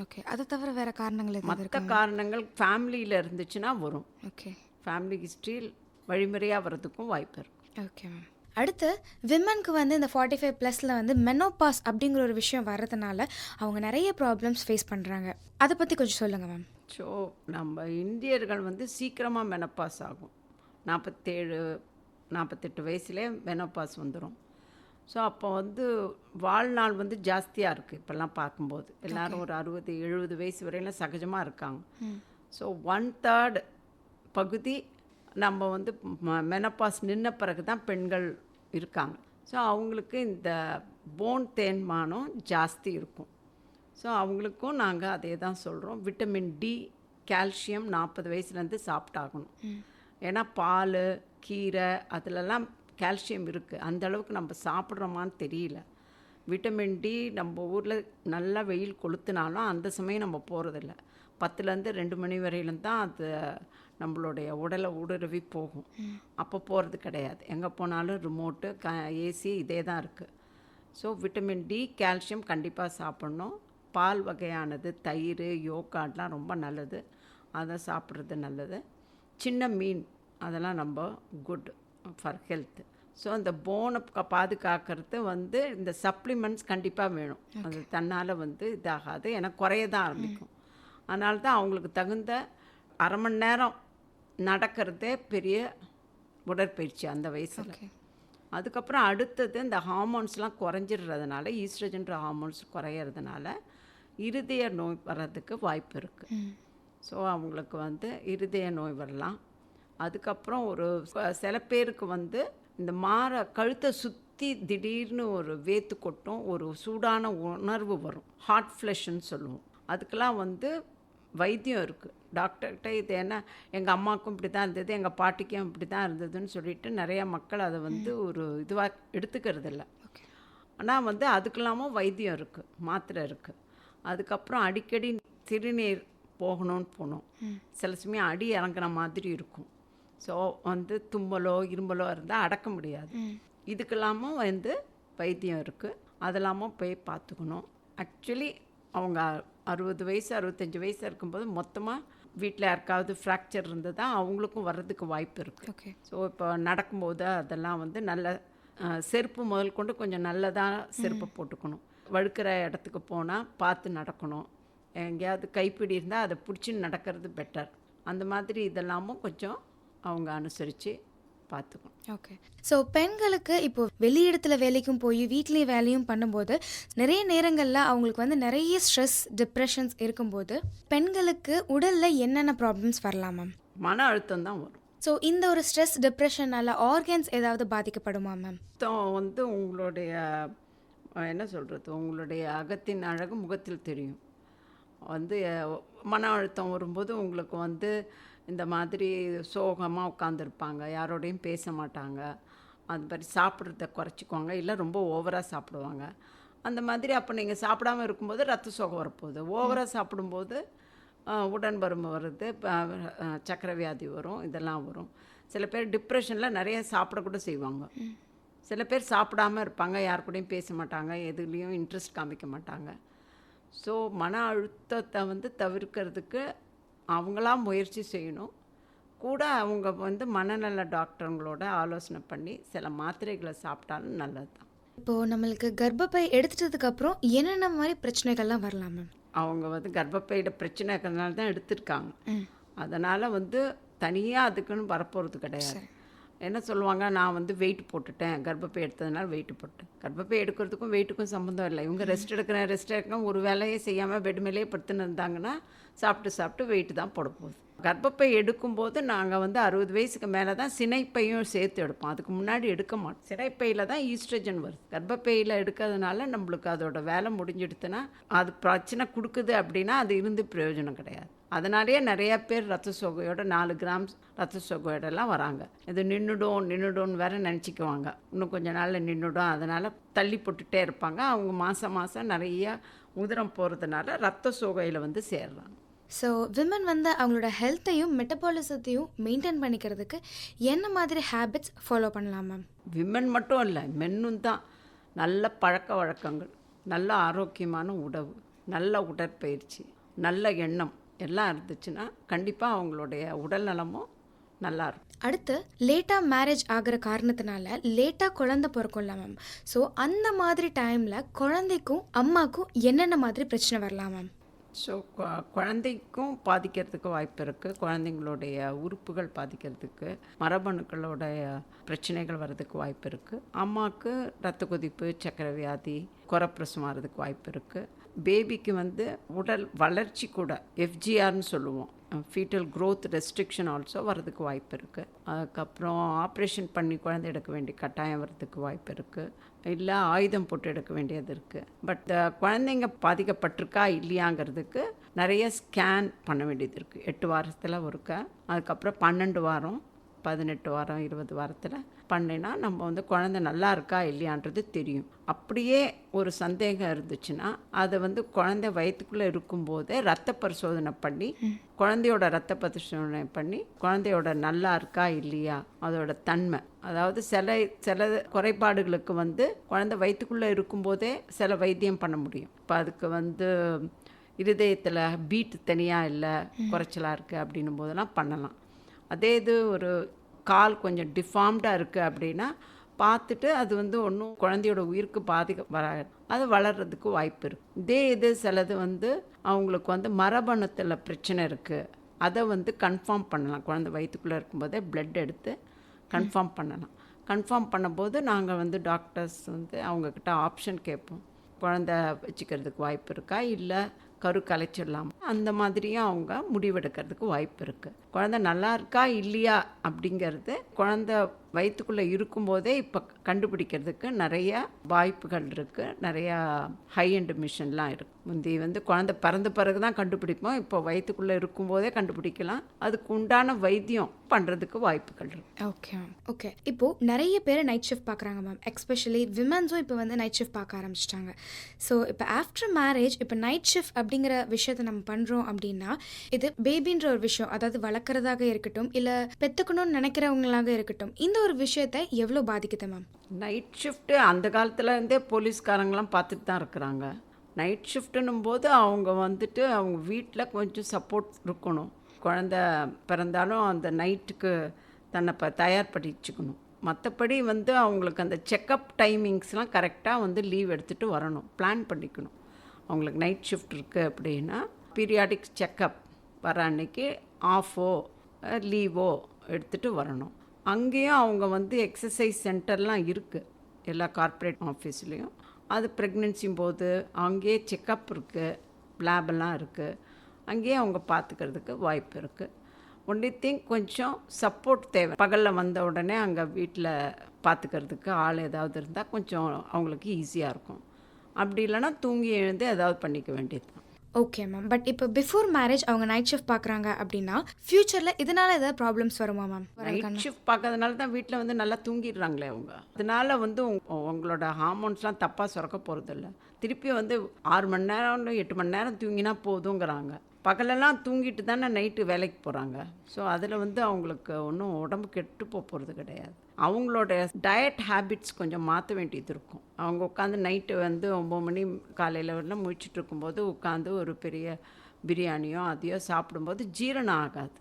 ஓகே. அதை தவிர வேறு காரணங்கள் எதாவது மற்ற காரணங்கள் ஃபேமிலியில் இருந்துச்சுன்னா வரும். ஓகே. ஃபேமிலி ஹிஸ்ட்ரியில் வழிமுறையாக வர்றதுக்கும் வாய்ப்பு இருக்குது. Okay ma'am. அடுத்து விமனுக்கு வந்து இந்த 45+ வந்து மெனோபாஸ் அப்படிங்கிற ஒரு விஷயம் வர்றதுனால அவங்க நிறைய ப்ராப்ளம்ஸ் ஃபேஸ் பண்ணுறாங்க. அதை பற்றி கொஞ்சம் சொல்லுங்கள் மேம். ஸோ நம்ம இந்தியர்கள் வந்து சீக்கிரமாக மெனோபாஸ் ஆகும். 47-48 வயசுலேயே மெனோபாஸ் வந்துடும். ஸோ அப்போ வந்து வாழ்நாள் வந்து ஜாஸ்தியாக இருக்குது. இப்போல்லாம் பார்க்கும்போது எல்லோரும் ஒரு 60-70 வயசு வரையிலும் சகஜமாக இருக்காங்க. ஸோ 1/3 பகுதி நம்ம வந்து மெனோபாஸ் நின்ன பிறகு தான் பெண்கள் இருக்காங்க. ஸோ அவங்களுக்கு இந்த போன் தேய்மானம் ஜாஸ்தி இருக்கும். ஸோ அவங்களுக்கும் நாங்கள் அதே தான் சொல்கிறோம், விட்டமின் டி, கால்சியம் 40 வயசுலேருந்து சாப்பிட்டாகணும். ஏன்னா பால், கீரை அதிலெல்லாம் கால்சியம் இருக்குது. அந்த அளவுக்கு நம்ம சாப்பிட்றோமான்னு தெரியல. விட்டமின் டி நம்ம ஊரில் நல்லா வெயில் கொளுத்துனாலும் அந்த சமயம் நம்ம போகிறதில்ல. 10லேருந்து 2 மணி வரையிலும் தான் அது நம்மளுடைய உடலை ஊடுருவி போகும். அப்போ போகிறது கிடையாது. எங்கே போனாலும் ரிமோட்டு, ஏசி இதே தான் இருக்குது. ஸோ விட்டமின் டி, கால்சியம் கண்டிப்பாக சாப்பிட்ணும். பால் வகையானது, தயிர், யோகாட்லாம் ரொம்ப நல்லது, அதை சாப்பிட்றது நல்லது. சின்ன மீன் அதெல்லாம் ரொம்ப குட் ஃபார் ஹெல்த். ஸோ அந்த போனை பாதுகாக்கிறது வந்து இந்த சப்ளிமெண்ட்ஸ் கண்டிப்பாக வேணும். அது தன்னால் வந்து இதாகாது, ஏன்னா குறைய தான் ஆரம்பிக்கும். அதனால தான் அவங்களுக்கு தகுந்த அரை மணி நேரம் நடக்கிறதே பெரிய உடற்பயிற்சி அந்த வயசில். அதுக்கப்புறம் அடுத்தது இந்த ஹார்மோன்ஸ்லாம் குறைஞ்சிடுறதுனால, ஈஸ்ட்ரஜன்ற ஹார்மோன்ஸ் குறையிறதுனால இருதய நோய் வர்றதுக்கு வாய்ப்பு இருக்குது. ஸோ அவங்களுக்கு வந்து இருதய நோய் வரலாம். அதுக்கப்புறம் ஒரு சில பேருக்கு வந்து இந்த கழுத்தை சுற்றி திடீர்னு ஒரு வேத்து கொட்டும், ஒரு சூடான உணர்வு வரும், ஹாட் ஃப்ளஷ்ன்னு சொல்லுவோம். அதுக்கெல்லாம் வந்து வைத்தியம் இருக்குது. டாக்டர்கிட்ட இது என்ன, எங்கள் அம்மாவுக்கும் இப்படி தான் இருந்தது, எங்கள் பாட்டிக்கும் இப்படி தான் இருந்ததுன்னு சொல்லிட்டு நிறையா மக்கள் அதை வந்து ஒரு இதுவாக எடுத்துக்கிறது இல்லை. ஆனால் வந்து அதுக்கெல்லாமும் வைத்தியம் இருக்குது, மாத்திரை இருக்குது. அதுக்கப்புறம் அடிக்கடி சிறுநீர் போகணும். சில சமயம் அடி இறங்குற மாதிரி இருக்கும். ஸோ வந்து தும்மலோ இரும்பலோ இருந்தால் அடக்க முடியாது. இதுக்கெல்லாமும் வந்து வைத்தியம் இருக்குது. அதெல்லாமும் போய் பார்த்துக்கணும். ஆக்சுவலி அவங்க 60 வயசு 65 வயசு இருக்கும்போது மொத்தமாக வீட்டில் யாருக்காவது ஃப்ராக்சர் இருந்ததா அவங்களுக்கும் வர்றதுக்கு வாய்ப்பு இருக்குது. ஓகே. ஸோ இப்போ நடக்கும்போது அதெல்லாம் வந்து நல்ல செருப்பு முதல் கொண்டு கொஞ்சம் நல்லதாக செருப்பு போட்டுக்கணும். வழுக்கிற இடத்துக்கு போனால் பார்த்து நடக்கணும். எங்கேயாவது கைப்பிடி இருந்தால் அதை பிடிச்சின்னு நடக்கிறது பெட்டர். அந்த மாதிரி இதெல்லாமும் கொஞ்சம் அவங்க அனுசரித்து பார்த்துக்கணும். ஓகே. ஸோ பெண்களுக்கு இப்போ வெளியிடத்துல வேலைக்கும் போய் வீட்லேயே வேலையும் பண்ணும்போது நிறைய நேரங்களில் அவங்களுக்கு வந்து நிறைய ஸ்ட்ரெஸ் டிப்ரெஷன்ஸ் இருக்கும்போது பெண்களுக்கு உடலில் என்னென்ன ப்ராப்ளம்ஸ் வரலாம் மேம்? மன அழுத்தம் தான் வரும். ஸோ இந்த ஒரு ஸ்ட்ரெஸ் டிப்ரெஷனால் ஆர்கன்ஸ் ஏதாவது பாதிக்கப்படுமா மேம்? வந்து உங்களுடைய என்ன சொல்கிறது, உங்களுடைய அகத்தின் அழகு முகத்தில் தெரியும். வந்து மன அழுத்தம் வரும்போது உங்களுக்கு வந்து இந்த மாதிரி சோகமாக உட்காந்துருப்பாங்க, யாரோடையும் பேச மாட்டாங்க, அது மாதிரி சாப்பிட்றத குறைச்சிக்குவாங்க, இல்லை ரொம்ப ஓவராக சாப்பிடுவாங்க. அந்த மாதிரி அப்போ நீங்கள் சாப்பிடாமல் இருக்கும்போது ரத்த சோகம் வரப்போகுது. ஓவராக சாப்பிடும்போது உடன்பருமன் வருது, சக்கரை வியாதி வரும், இதெல்லாம் வரும். சில பேர் டிப்ரெஷனில் நிறைய சாப்பிடக்கூட செய்வாங்க. சில பேர் சாப்பிடாமல் இருப்பாங்க, யார் கூடயும் பேச மாட்டாங்க, எதுலேயும் இன்ட்ரெஸ்ட் காமிக்க மாட்டாங்க. ஸோ மன அழுத்தத்தை வந்து தவிர்க்கிறதுக்கு அவங்களாம் முயற்சி செய்யணும். கூட அவங்க வந்து மனநல டாக்டருங்களோட ஆலோசனை பண்ணி சில மாத்திரைகளை சாப்பிட்டாலும் நல்லது தான். இப்போது நம்மளுக்கு கர்ப்பப்பை எடுத்துட்டதுக்கப்புறம் என்னென்ன மாதிரி பிரச்சனைகள்லாம் வரலாம் மேம்? அவங்க வந்து கர்ப்பப்பையில பிரச்சனை இருக்கிறதுனால தான் எடுத்திருக்காங்க. அதனால் வந்து தனியாக அதுக்குன்னு வரப்போகிறது கிடையாது. என்ன சொல்லுவாங்க, நான் வந்து வெயிட் போட்டுட்டேன், கர்ப்பப்பை எடுத்ததுனால வெயிட் போட்டேன். கர்ப்பப்பை எடுக்கிறதுக்கும் வெயிட்டுக்கும் சம்மந்தம் இல்லை. இவங்க ரெஸ்ட் எடுக்கிறேன் ஒரு வேலையே செய்யாமல் பெட் மேலேயே படுத்துன்னு இருந்தாங்கன்னா சாப்பிட்டு வெயிட்டு தான் போட போகுது. கர்ப்பப்பை எடுக்கும்போது நாங்கள் வந்து 60 வயசுக்கு மேலே தான் சினைப்பையும் சேர்த்து எடுப்போம். அதுக்கு முன்னாடி எடுக்க மாட்டோம். சினைப்பையில் தான் ஈஸ்ட்ரஜன் வருது. கர்ப்பப்பையில் எடுக்கிறதுனால நம்மளுக்கு அதோட வேலை முடிஞ்சிடுத்துன்னா அது பிரச்சனை கொடுக்குது அப்படின்னா அது இருந்து பிரயோஜனம் கிடையாது. அதனாலேயே நிறையா பேர் ரத்த சோகையோட 4 கிராம் ரத்த சோகையோடலாம் வராங்க. இது நின்றுடும் வேற நினச்சிக்குவாங்க, இன்னும் கொஞ்சம் நாளில் நின்றுடும், அதனால் தள்ளி போட்டுகிட்டே இருப்பாங்க. அவங்க மாதம் நிறையா உதிரம் போகிறதுனால ரத்த சோகையில் வந்து சேர்றாங்க. ஸோ விமன் வந்து அவங்களோட ஹெல்த்தையும் மெட்டபாலிசத்தையும் மெயின்டைன் பண்ணிக்கிறதுக்கு என்ன மாதிரி ஹேபிட்ஸ் ஃபாலோ பண்ணலாம் மேம்? விமன் மட்டும் இல்லை, மென்னும் தான். நல்ல பழக்க வழக்கங்கள், நல்ல ஆரோக்கியமான உணவு, நல்ல உடற்பயிற்சி, நல்ல எண்ணம் எல்லாம் இருந்துச்சுன்னா கண்டிப்பாக அவங்களுடைய உடல் நலமும் நல்லா இருக்கும். அடுத்து லேட்டாக மேரேஜ் ஆகிற காரணத்தினால லேட்டாக குழந்தை பிறக்கும்ல மேம். ஸோ அந்த மாதிரி டைமில் குழந்தைக்கும் அம்மாக்கும் என்னென்ன மாதிரி பிரச்சனை வரலாம் மேம்? ஸோ குழந்தைக்கும் பாதிக்கிறதுக்கு வாய்ப்பு இருக்குது. குழந்தைங்களுடைய உறுப்புகள் பாதிக்கிறதுக்கு, மரபணுக்களோடைய பிரச்சனைகள் வர்றதுக்கு வாய்ப்பு இருக்குது. அம்மாவுக்கு ரத்த கொதிப்பு, சக்கரை வியாதி, குறப்பிரசம் வர்றதுக்கு வாய்ப்பு இருக்குது. பேபிக்கு வந்து உடல் வளர்ச்சி கூட எஃப்ஜிஆர்னு சொல்லுவோம், ஃபீட்டல் க்ரோத் ரெஸ்ட்ரிக்ஷன் ஆல்சோ வர்றதுக்கு வாய்ப்பு இருக்குது. அதுக்கப்புறம் ஆப்ரேஷன் பண்ணி குழந்தை எடுக்க வேண்டிய கட்டாயம் வர்றதுக்கு வாய்ப்பு இருக்குது. இல்லை ஆயுதம் போட்டு எடுக்க வேண்டியது இருக்குது. பட் குழந்தைங்க பாதிக்கப்பட்டிருக்கா இல்லையாங்கிறதுக்கு நிறைய ஸ்கேன் பண்ண வேண்டியது இருக்குது. 8 வாரத்தில் ஒருக்க, அதுக்கப்புறம் 12 வாரம், 18 வாரம், 20 வாரத்தில் பண்ணினா நம்ம வந்து குழந்தை நல்லா இருக்கா இல்லையான்றது தெரியும். அப்படியே ஒரு சந்தேகம் இருந்துச்சுன்னா அதை வந்து குழந்தை வயிற்றுக்குள்ளே இருக்கும்போதே ரத்த பரிசோதனை பண்ணி, குழந்தையோட ரத்த பரிசோதனை பண்ணி குழந்தையோட நல்லா இருக்கா இல்லையா அதோட தன்மை, அதாவது சில குறைபாடுகளுக்கு வந்து குழந்தை வயிற்றுக்குள்ளே இருக்கும்போதே சில வைத்தியம் பண்ண முடியும். இப்போ அதுக்கு வந்து இருதயத்தில் பீட் தனியாக இல்லை, குறைச்சலாக இருக்குது அப்படின்னும் போதெல்லாம் பண்ணலாம். அதே இது ஒரு கால் கொஞ்சம் டிஃபார்ம்டாக இருக்குது அப்படின்னா பார்த்துட்டு அது வந்து ஒன்றும் குழந்தையோட உயிருக்கு வராது, அது வளர்கிறதுக்கு வாய்ப்பு இருக்குது. இதே இது சிலது வந்து அவங்களுக்கு வந்து மரபணுத்தில் பிரச்சனை இருக்குது, அதை வந்து கன்ஃபார்ம் பண்ணலாம். குழந்தை வயிற்றுக்குள்ளே இருக்கும்போதே பிளட் எடுத்து கன்ஃபார்ம் பண்ணலாம். கன்ஃபார்ம் பண்ணும்போது நாங்கள் வந்து டாக்டர்ஸ் வந்து அவங்கக்கிட்ட ஆப்ஷன் கேட்போம். குழந்தை வச்சுக்கிறதுக்கு வாய்ப்பு இருக்கா, இல்லை கரு கலைச்சிடலாம், அந்த மாதிரியும் அவங்க முடிவெடுக்கிறதுக்கு வாய்ப்பு இருக்குது. குழந்தை நல்லா இருக்கா இல்லையா அப்படிங்கிறது குழந்தை வயிற்றுக்குள்ளே இருக்கும்போதே இப்போ கண்டுபிடிக்கிறதுக்கு நிறைய வாய்ப்புகள் இருக்குது. நிறையா ஹை எண்ட் மிஷின்லாம் இருக்குது. முந்தி வந்து குழந்தை பிறந்த பிறகு தான் கண்டுபிடிப்போம். இப்போ வயிற்றுக்குள்ளே இருக்கும்போதே கண்டுபிடிக்கலாம். அதுக்கு உண்டான வைத்தியம் பண்ணுறதுக்கு வாய்ப்புகள் இருக்குது. Okay ma'am. ஓகே, இப்போது நிறைய பேர் நைட் ஷிஃப்ட் பார்க்குறாங்க மேம். எஸ்பெஷலி விமன்ஸும் இப்போ வந்து நைட் ஷிஃப்ட் பார்க்க ஆரம்பிச்சிட்டாங்க. ஸோ இப்போ ஆஃப்டர் மேரேஜ் இப்போ நைட் ஷிஃப்ட் அப்படிங்கிற விஷயத்தை நம்ம பண்ணுறோம் அப்படின்னா, இது பேபின்ற ஒரு விஷயம், அதாவது வளர்க்குறதாக இருக்கட்டும், இல்லை பெற்றுக்கணும்னு நினைக்கிறவங்களாக இருக்கட்டும், இந்த ஒரு விஷயத்தை எவ்வளோ பாதிக்குது மேம்? நைட் ஷிஃப்ட்டு அந்த காலத்துலேருந்தே போலீஸ்காரங்களாம் பார்த்துட்டு தான் இருக்கிறாங்க. நைட் ஷிஃப்ட்டுன்னும் போது அவங்க வந்துட்டு அவங்க வீட்டில் கொஞ்சம் சப்போர்ட் இருக்கணும். குழந்த பிறந்தாலும் அந்த நைட்டுக்கு தன்னை தயார்படுத்திச்சுக்கணும். மற்றபடி வந்து அவங்களுக்கு அந்த செக்கப் டைமிங்ஸ்லாம் கரெக்டாக வந்து லீவ் எடுத்துகிட்டு வரணும், பிளான் பண்ணிக்கணும். அவங்களுக்கு நைட் ஷிஃப்ட் இருக்குது அப்படின்னா பீரியாடிக் செக்கப் வர அன்னைக்கு ஆஃபோ லீவோ எடுத்துகிட்டு வரணும். அங்கேயும் அவங்க வந்து எக்ஸசைஸ் சென்டர்லாம் இருக்குது எல்லா கார்ப்பரேட் ஆஃபீஸ்லேயும். அது ப்ரெக்னென்சி போது அங்கேயே செக்கப் இருக்குது, லேபெல்லாம் இருக்குது. அங்கேயே அவங்க பார்த்துக்கிறதுக்கு வாய்ப்பு இருக்குது. ஒன்லி திங் கொஞ்சம் சப்போர்ட் தேவை. பகலில் வந்த உடனே அங்கே வீட்டில் பார்த்துக்கிறதுக்கு ஆள் ஏதாவது இருந்தால் கொஞ்சம் அவங்களுக்கு ஈஸியாக இருக்கும். அப்படி இல்லைன்னா தூங்கி எழுந்து ஏதாவது பண்ணிக்க வேண்டியது தான். Okay ma'am. பட் இப்போ பிஃபோர் மேரேஜ் அவங்க நைட் ஷிஃப்ட் பார்க்குறாங்க அப்படின்னா ஃப்யூச்சரில் இதனால் ஏதாவது ப்ராப்ளம்ஸ் வருமா மேம்? நைட் ஷிஃப்ட் பார்க்கறதுனால தான் வீட்டில் வந்து நல்லா தூங்கிடுறாங்களே அவங்க. அதனால வந்து உங்களோட ஹார்மோன்ஸ்லாம் தப்பாக சுரக்க போகிறதில்ல. திருப்பி வந்து 6 மணி நேரம் 8 மணி நேரம் தூங்கினா போதுங்கிறாங்க. பகலெல்லாம் தூங்கிட்டு தானே நைட்டு வேலைக்கு போகிறாங்க. ஸோ அதில் வந்து அவங்களுக்கு ஒன்றும் உடம்பு கெட்டு போகிறது கிடையாது. அவங்களோட டயட் ஹேபிட்ஸ் கொஞ்சம் மாற்ற வேண்டியது இருக்கும். அவங்க உட்காந்து நைட்டு வந்து 9 மணி காலையில் வரலாம் முழிச்சிட்டு இருக்கும்போது உட்காந்து ஒரு பெரிய பிரியாணியோ அதையோ சாப்பிடும்போது ஜீரணம் ஆகாது.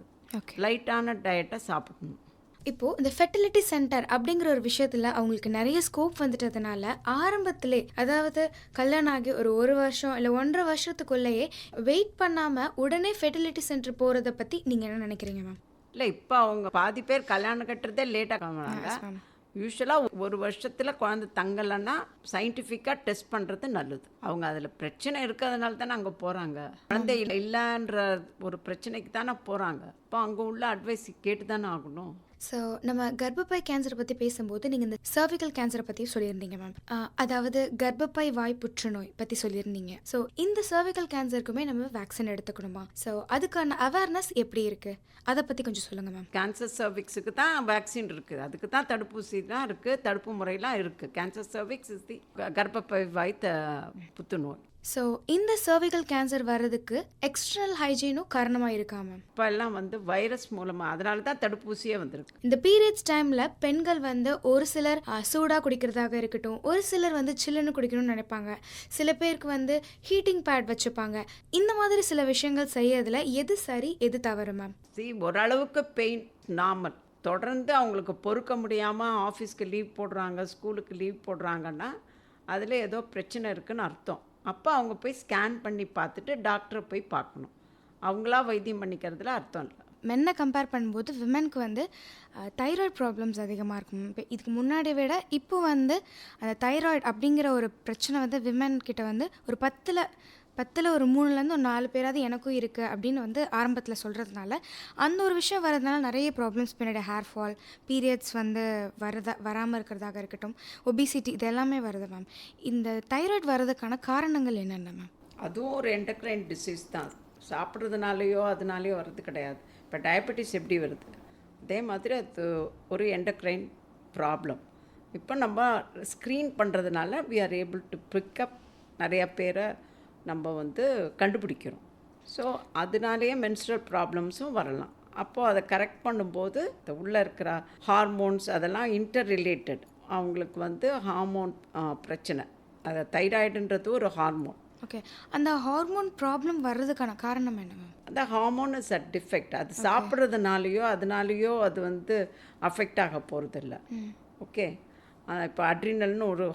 லைட்டான டயட்டை சாப்பிடணும். இப்போது இந்த ஃபெர்டிலிட்டி சென்டர் அப்படிங்கிற ஒரு விஷயத்தில் அவங்களுக்கு நிறைய ஸ்கோப் வந்துட்டதுனால ஆரம்பத்திலே, அதாவது கல்யாணம் ஆகி ஒரு வருஷம் இல்லை 1.5 வருஷத்துக்குள்ளேயே வெயிட் பண்ணாமல் உடனே ஃபெர்டிலிட்டி சென்டர் போகிறத பற்றி நீங்கள் என்ன நினைக்கிறீங்க மேம்? இல்லை, இப்போ அவங்க பாதி பேர் கல்யாணம் கட்டுறதே லேட்டாக காமிறாங்க. யூஸ்வலாக 1 வருஷத்தில் குழந்தை தங்கலைன்னா சயின்டிஃபிக்காக டெஸ்ட் பண்ணுறது நல்லது. அவங்க அதில் பிரச்சனை இருக்கிறதுனால தானே அங்கே போகிறாங்க. குழந்தை இல்லைன்ற ஒரு பிரச்சனைக்கு தானே போகிறாங்க. இப்போ அங்கே உள்ள அட்வைஸ் கேட்டு தானே ஆகணும். ஸோ நம்ம கர்ப்பப்பை கேன்சரை பற்றி பேசும்போது நீங்கள் இந்த சர்விக்கல் கேன்சரை பற்றி சொல்லியிருந்தீங்க மேம். அதாவது கர்ப்பப்பை வாய் புற்றுநோய் பற்றி சொல்லியிருந்தீங்க. ஸோ இந்த சர்விக்கல் கேன்சருக்குமே நம்ம வேக்சின் எடுத்துக்கணுமா? ஸோ அதுக்கான அவேர்னஸ் எப்படி இருக்குது, அதை பற்றி கொஞ்சம் சொல்லுங்கள் மேம். கேன்சர் சர்விக்ஸுக்கு தான் வேக்சின் இருக்குது, அதுக்கு தான் தடுப்பூசிலாம் இருக்குது, தடுப்பு முறையெல்லாம் இருக்குது. கேன்சர் சர்விக்ஸ் இஸ் தி கர்ப்பப்பை வாய் புற்றுநோய். ஸோ இந்த சர்விக்கல் கேன்சர் வர்றதுக்கு எக்ஸ்டர்னல் ஹைஜீனும் காரணமாக இருக்கா மேம்? இப்போ எல்லாம் வந்து வைரஸ் மூலமாக, அதனால தான் தடுப்பூசியே வந்திருக்கு. இந்த பீரியட்ஸ் டைமில் பெண்கள் வந்து ஒரு சிலர் சூடாக குடிக்கிறதாக இருக்கட்டும், ஒரு சிலர் வந்து சில்லுன்னு குடிக்கணும்னு நினைப்பாங்க, சில பேருக்கு வந்து ஹீட்டிங் பேட் வச்சுப்பாங்க. இந்த மாதிரி சில விஷயங்கள் செய்யறதுல எது சரி எது தவறு மேம்? ஓரளவுக்கு பெயின் நார்மல். தொடர்ந்து அவங்களுக்கு பொறுக்க முடியாமல் ஆஃபீஸ்க்கு லீவ் போடுறாங்க, ஸ்கூலுக்கு லீவ் போடுறாங்கன்னா அதில் ஏதோ பிரச்சனை இருக்குதுன்னு அர்த்தம். அப்போ அவங்க போய் ஸ்கேன் பண்ணி பார்த்துட்டு டாக்டரை போய் பார்க்கணும். அவங்களா வைத்தியம் பண்ணிக்கிறதுல அர்த்தம் இல்லை. மென்னை கம்பேர் பண்ணும்போது விமென்க்கு வந்து தைராய்டு ப்ராப்ளம்ஸ் அதிகமாக இருக்கும். இப்போ இதுக்கு முன்னாடி விட இப்போ வந்து அந்த தைராய்டு அப்படிங்கிற ஒரு பிரச்சனை வந்து விமென் கிட்ட வந்து ஒரு 10ல் ஒரு 3லேருந்து ஒரு 4 பேராவது எனக்கும் இருக்குது அப்படின்னு வந்து ஆரம்பத்தில் சொல்கிறதுனால அந்த ஒரு விஷயம் வரதுனால நிறைய ப்ராப்ளம்ஸ், பின்னாடி ஹேர் ஃபால், பீரியட்ஸ் வந்து வராமல் இருக்கிறதாக இருக்கட்டும், ஒபிசிட்டி, இது எல்லாமே வருது மேம். இந்த தைராய்டு வர்றதுக்கான காரணங்கள் என்னென்ன மேம்? அதுவும் ஒரு என்டோக்ரைன் டிசீஸ் தான். சாப்பிட்றதுனாலையோ அதனாலேயோ வர்றது கிடையாது. இப்போ டயபெட்டிஸ் எப்படி வருது, அதே மாதிரி அது ஒரு என்டோக்ரைன் ப்ராப்ளம். இப்போ நம்ம ஸ்க்ரீன் பண்ணுறதுனால we are able to pick up நிறையா பேரை நம்ம வந்து கண்டுபிடிக்கிறோம். ஸோ அதனாலேயே மென்ஸ்ட்ரல் ப்ராப்ளம்ஸும் வரலாம். அப்போது அதை கரெக்ட் பண்ணும்போது உள்ளே இருக்கிற ஹார்மோன்ஸ் அதெல்லாம் இன்டர் ரிலேட்டட். அவங்களுக்கு வந்து ஹார்மோன் பிரச்சனை, அதை தைராய்டுன்றது ஒரு ஹார்மோன். ஓகே, அந்த ஹார்மோன் ப்ராப்ளம் வர்றதுக்கான காரணம் என்ன மேம்? அந்த ஹார்மோன் இஸ் அ டிஃபெக்ட். அது சாப்பிட்றதுனாலையோ அதனாலேயோ அது வந்து அஃபெக்ட் ஆக போகிறதில்ல. ஓகே, இப்போ அட்ரினல்னு ஒரு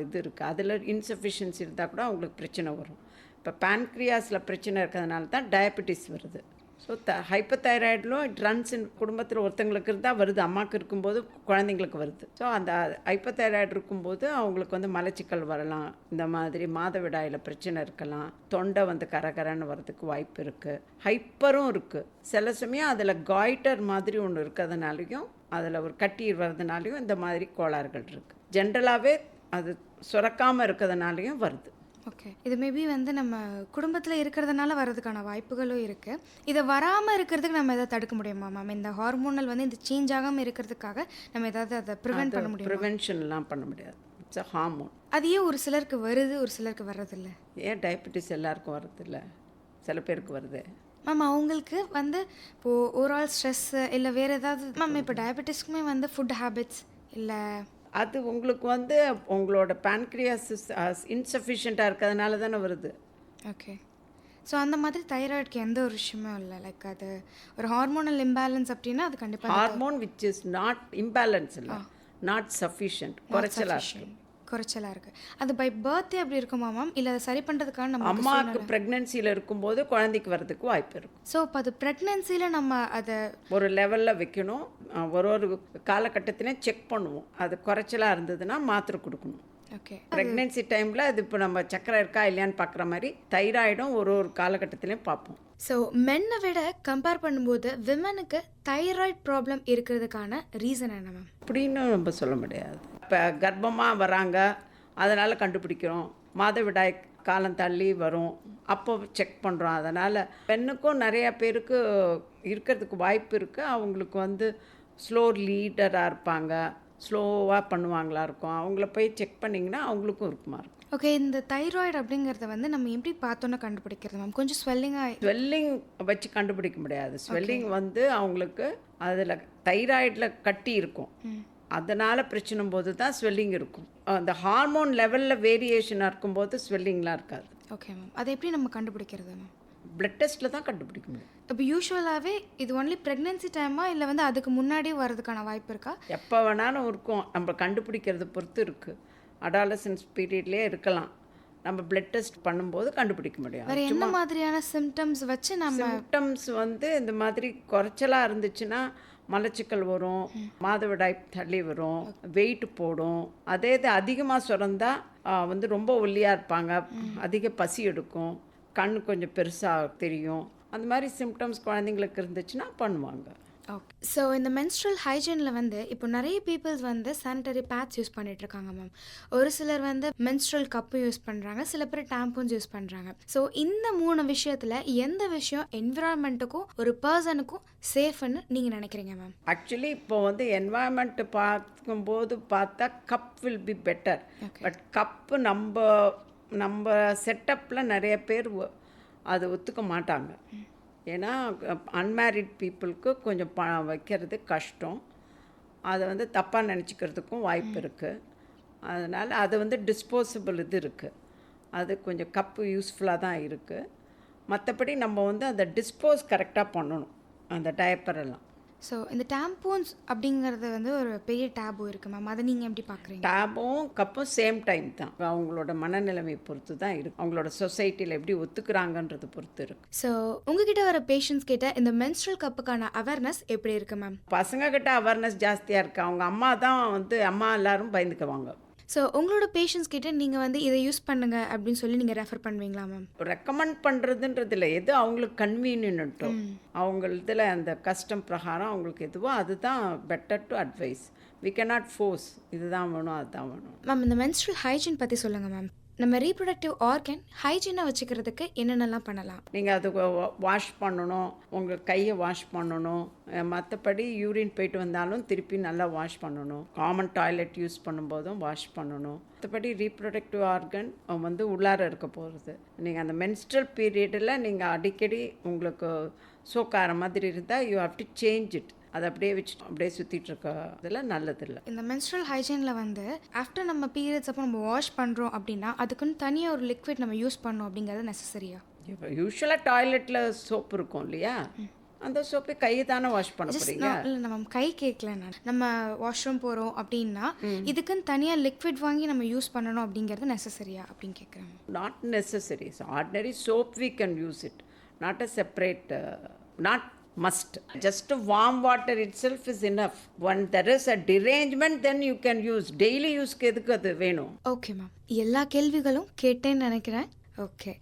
இது இருக்குது, அதில் இன்சஃபிஷியன்சி இருந்தால் கூட அவங்களுக்கு பிரச்சனை வரும். இப்போ பேன்க்ரியாஸில் பிரச்சனை இருக்கிறதுனால தான் டயபெட்டிஸ் வருது. ஸோ ஹைப்பர் தைராய்டிலும் இட் ரன்ஸ் இன் குடும்பத்தில் ஒருத்தங்களுக்கு இருந்தால் வருது, அம்மாவுக்கு இருக்கும்போது குழந்தைங்களுக்கு வருது. ஸோ அந்த ஹைப்பர் தைராய்டு இருக்கும்போது அவங்களுக்கு வந்து மலச்சிக்கல் வரலாம், இந்த மாதிரி மாதவிடாயில் பிரச்சனை இருக்கலாம், தொண்டை வந்து கரகரன்னு வரதுக்கு வாய்ப்பு இருக்குது. ஹைப்பரும் இருக்குது. சில சமயம் அதில் காய்டர் மாதிரி ஒன்று இருக்கிறதுனாலையும் அதில் ஒரு கட்டி வர்றதுனாலையும் இந்த மாதிரி கோளாறுகள் இருக்குது. ஜென்ரலாகவே அது சுரக்காமல் இருக்கிறதுனாலையும் வருது. ஓகே, இது மேபி வந்து நம்ம குடும்பத்தில் இருக்கிறதுனால வர்றதுக்கான வாய்ப்புகளும் இருக்குது. இதை வராமல் இருக்கிறதுக்கு நம்ம எதாவது தடுக்க முடியுமா மேம்? இந்த ஹார்மோனல் வந்து இந்த சேஞ்ச் ஆகாமல் இருக்கிறதுக்காக நம்ம ஏதாவது அதை ப்ரிவென்ட் பண்ண முடியும்? ப்ரிவென்ஷன்லாம் பண்ண முடியாது. It's a hormone. அது ஏன் ஒரு சிலருக்கு வருது, ஒரு சிலருக்கு வர்றதில்ல? ஏன் டயபெட்டிஸ் எல்லாருக்கும் வரதில்ல, சில பேருக்கு வருது. மேம் அவங்களுக்கு வந்து இப்போது ஓவரால் ஸ்ட்ரெஸ்ஸு இல்லை வேறு ஏதாவது மேம் இப்போ டயபெட்டிஸ்க்குமே வந்து ஃபுட் ஹேபிட்ஸ் இல்லை அது உங்களுக்கு வந்து உங்களோட பேன்க்ரியாசிஸ் இன்சஃபிஷியண்ட்டாக இருக்கிறதுனால தானே வருது. ஓகே, ஸோ அந்த மாதிரி தைராய்டுக்கு எந்த ஒரு விஷயமும் இல்லை. லைக் அது ஒரு ஹார்மோனல் இம்பேலன்ஸ் அப்படின்னா அது கண்டிப்பாக hormone which is not imbalance இல்லை, நாட் சஃபிஷியன்ட், குறைச்சலாக இருக்குது. அது பை பர்த்டே அப்படி இருக்குமா மேம்? இல்லை அதை சரி பண்ணுறதுக்கான நம்ம அம்மாவுக்கு ப்ரெக்னென்சியில் இருக்கும்போது குழந்தைக்கு வர்றதுக்கு வாய்ப்பு இருக்கும். ஸோ இப்போ அது ப்ரெக்னென்சியில் நம்ம அதை ஒரு லெவலில் வைக்கணும். ஒரு காலகட்டத்திலையும் செக் பண்ணுவோம். அது குறைச்சலாக இருந்ததுன்னா மாத்திரை கொடுக்கணும். ஓகே, ப்ரெக்னென்சி டைமில் அது இப்போ நம்ம சக்கரை இருக்கா இல்லையான்னு பார்க்குற மாதிரி தைராய்டும் ஒரு காலகட்டத்திலையும் பார்ப்போம். ஸோ மென்னை விட கம்பேர் பண்ணும்போது விமனுக்கு தைராய்டு ப்ராப்ளம் இருக்கிறதுக்கான ரீசன் என்ன மேம்? அப்படின்னு நம்ம சொல்ல முடியாது. இப்போ கர்ப்பமாக வராங்க, அதனால் கண்டுபிடிக்கிறோம். மாதவிடாய் காலம் தள்ளி வரும், அப்போ செக் பண்ணுறோம். அதனால் பெண்ணுக்கும் நிறையா பேருக்கு இருக்கிறதுக்கு வாய்ப்பு இருக்குது. அவங்களுக்கு வந்து ஸ்லோ லீடராக இருப்பாங்க, ஸ்லோவாக பண்ணுவாங்களா இருக்கும். அவங்கள போய் செக் பண்ணிங்கன்னா அவங்களுக்கும் இருக்குமா இருக்கும். ஓகே, இந்த தைராய்டு அப்படிங்கிறத வந்து நம்ம எப்படி பார்த்தோன்னா கண்டுபிடிக்கிறது மேம்? கொஞ்சம் ஸ்வெல்லிங் வச்சு கண்டுபிடிக்க முடியாது. ஸ்வெல்லிங் வந்து அவங்களுக்கு அதில் தைராய்டில் கட்டி இருக்கும், அதனால் பிரச்சனை போது தான் ஸ்வெல்லிங் இருக்கும். அந்த ஹார்மோன் லெவலில் வேரியேஷனாக இருக்கும்போது ஸ்வெல்லிங்லாம் இருக்காது. ஓகே மேம், அதை எப்படி நம்ம கண்டுபிடிக்கிறது மேம்? பிளட் டெஸ்ட்டில் தான் கண்டுபிடிக்க முடியும். இப்போ யூஸ்வலாகவே இது ஒன்லி ப்ரெக்னென்சி டைமா இல்லை வந்து அதுக்கு முன்னாடி வர்றதுக்கான வாய்ப்பு இருக்கா? எப்போ வேணாலும் இருக்கும், நம்ம கண்டுபிடிக்கிறத பொறுத்து இருக்குது. அடாலசன்ஸ் பீரியட்லேயே இருக்கலாம். நம்ம பிளட் டெஸ்ட் பண்ணும்போது கண்டுபிடிக்க முடியும். வேறு என்ன மாதிரியான சிம்டம்ஸ் வச்சு நம்ம? சிம்டம்ஸ் வந்து இந்த மாதிரி குறைச்சலாக இருந்துச்சுன்னா மலச்சிக்கல் வரும், மாதவிடாய் தள்ளி வரும், வெயிட் போடும். அதே இது அதிகமாக சுரந்தா வந்து ரொம்ப ஒல்லியாக இருப்பாங்க, அதிக பசி எடுக்கும், கண் கொஞ்சம் பெருசாக தெரியும். அந்த மாதிரி சிம்டம்ஸ் குழந்தைங்களுக்கு இருந்துச்சுன்னா பண்ணுவாங்க. ஓகே, ஸோ இந்த மென்ஸ்ட்ரல் ஹைஜீனில் வந்து இப்போ நிறைய பீப்புள்ஸ் வந்து சானிட்டரி பேட்ஸ் யூஸ் பண்ணிகிட்ருக்காங்க மேம். ஒரு சிலர் வந்து மென்ஸ்ட்ரல் கப்பு யூஸ் பண்ணுறாங்க, சில பேர் டேம்பூன்ஸ் யூஸ் பண்ணுறாங்க. ஸோ இந்த 3 விஷயத்தில் எந்த விஷயம் என்விரான்மெண்ட்டுக்கும் ஒரு பர்சனுக்கும் சேஃப்னு நீங்கள் நினைக்கிறீங்க மேம்? ஆக்சுவலி இப்போ வந்து என்வாயன்மெண்ட்டு பார்க்கும்போது பார்த்தா cup will be better. But cup நம்ம செட்டப்பில் நிறைய பேர் அது ஒத்துக்க மாட்டாங்க. ஏன்னா அன்மேரிட் பீப்புளுக்கு கொஞ்சம் வைக்கிறது கஷ்டம், அதை வந்து தப்பாக நினச்சிக்கிறதுக்கும் வாய்ப்பு இருக்குது. அதனால் அது வந்து டிஸ்போசபிள் இது இருக்குது, அது கொஞ்சம் கப்பு யூஸ்ஃபுல்லாக தான் இருக்குது. மற்றபடி நம்ம வந்து அதை டிஸ்போஸ் கரெக்டாக பண்ணணும், அந்த டயப்பரெல்லாம். ஸோ இந்த டேம்பூன்ஸ் அப்படிங்கிறது வந்து ஒரு பெரிய டேபு இருக்குது மேம், அதை நீங்கள் எப்படி பார்க்குறீங்க? டேபும் கப்பும் சேம் டைம் தான். அவங்களோட மனநிலைமை பொறுத்து தான் இருக்குது, அவங்களோட சொசைட்டியில் எப்படி ஒத்துக்கிறாங்கன்றது பொறுத்து இருக்குது. ஸோ உங்ககிட்ட வர பேஷண்ட்ஸ் கிட்ட இந்த மென்ஸ்ட்ரல் கப்புக்கான அவேர்னஸ் எப்படி இருக்குது மேம்? பசங்க கிட்ட அவேர்னஸ் ஜாஸ்தியாக இருக்குது. அவங்க அம்மா எல்லாரும் பயந்துக்குவாங்க. ஸோ உங்களோட பேஷண்ட்ஸ் கிட்ட நீங்கள் வந்து இதை யூஸ் பண்ணுங்க அப்படின்னு சொல்லி நீங்கள் ரெஃபர் பண்ணுவீங்களா மேம்? ரெக்கமெண்ட் பண்ணுறதுன்றதில்ல, எது அவங்களுக்கு கன்வீனியன்ட்டோ அவங்க இதில் அந்த கஷ்டம் பிரகாரம் அவங்களுக்கு எதுவோ அதுதான் better to advice. We cannot force இதுதான் வேணும் அதுதான் வேணும். மேம் இந்த மென்ஸ்ட்ரல் ஹைஜீன் பற்றி சொல்லுங்கள் மேம். நம்ம ரீப்ரொடக்டிவ் ஆர்கன் ஹைஜீனாக வச்சுக்கிறதுக்கு என்னென்னலாம் பண்ணலாம்? நீங்கள் அது வாஷ் பண்ணணும், உங்கள் கையை வாஷ் பண்ணணும். மற்றபடி யூரின் போயிட்டு வந்தாலும் திருப்பி நல்லா வாஷ் பண்ணணும். காமன் டாய்லெட் யூஸ் பண்ணும்போதும் வாஷ் பண்ணணும். மற்றபடி ரீப்ரொடக்டிவ் ஆர்கன் வந்து உள்ளார இருக்க போகிறது. நீங்கள் அந்த மென்ஸ்ட்ரல் பீரியடில் நீங்கள் அடிக்கடி உங்களுக்கு சோக்கார மாதிரி இருந்தால் you have to change it. அதை அப்படியே வச்சு அப்படியே சுற்றிட்டு இருக்க இதெல்லாம் நல்லதில்லை. இந்த மென்ஸ்ட்ரல் ஹைஜீனில் வந்து ஆஃப்டர் நம்ம பீரியட்ஸ் அப்போ நம்ம வாஷ் பண்ணுறோம் அப்படின்னா அதுக்குன்னு தனியாக ஒரு லிக்விட் நம்ம யூஸ் பண்ணோம் அப்படிங்கிறது நெசசரியா? இப்போ யூஸ்வலாக டாய்லெட்டில் சோப்பு இருக்கும் இல்லையா, அந்த சோப்பை கையை தானே வாஷ் பண்ண போகிறீங்க. இல்லை நம்ம கை கேட்கல, நம்ம வாஷ்ரூம் போகிறோம் அப்படின்னா இதுக்குன்னு தனியாக லிக்விட் வாங்கி நம்ம யூஸ் பண்ணணும் அப்படிங்கிறது நெசசரியா அப்படின்னு கேட்குறேன். Not necessary. Ordinary soap we can use it, not a separate, not must. Just warm water itself is enough. When there is a derangement then you can use. Daily use க்கு எதுக்கு அது வேணும்? Okay ma'am, எல்லா கேள்விகளும் கேட்டேன்னு நினைக்கிறேன். Okay,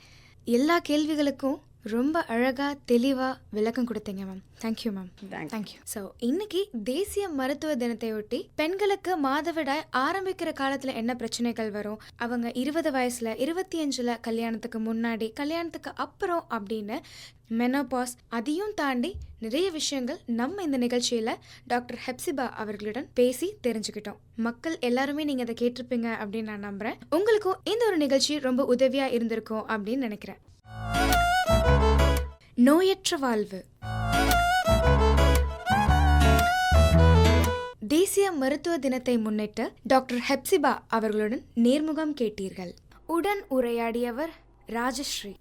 எல்லா கேள்விகளுக்கும் ரொம்ப அழகா தெளிவா விளக்கம் கொடுத்தீங்க ma'am. Thank you ma'am. Thank you. Thank you. So இன்னைக்கு தேசிய மருத்துவ தினத்தையொட்டி பெண்களுக்கு மாதவிடாய் ஆரம்பிக்கிற காலத்துல என்ன பிரச்சனைகள் வரும், அவங்க 20 வயசுல 25ல கல்யாணத்துக்கு முன்னாடி கல்யாணத்துக்கு அப்புறம் அப்படின்னு மெனோபாஸ் அதையும் தாண்டி நிறைய விஷயங்கள் நம்ம இந்த நிகழ்ச்சியில டாக்டர் ஹெப்சிபா அவர்களுடன் பேசி தெரிஞ்சுக்கிட்டோம். மக்கள் எல்லாருமே நீங்க இதை கேட்டிருப்பீங்க அப்படின்னு நான் நம்புறேன். உங்களுக்கும் இந்த ஒரு நிகழ்ச்சி ரொம்ப உதவியா இருந்திருக்கும் அப்படின்னு நினைக்கிறேன். நோயற்ற வாழ்வு. தேசிய மருத்துவ தினத்தை முன்னிட்டு டாக்டர் ஹெப்சிபா அவர்களுடன் நேர்முகம் கேட்டீர்கள். உடன் உரையாடியவர் ராஜஸ்ரீ.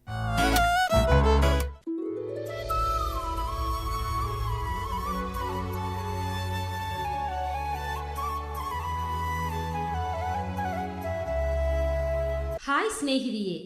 ಹಾಯ್ ಸ್ನೇಹಿತೆಯೇ,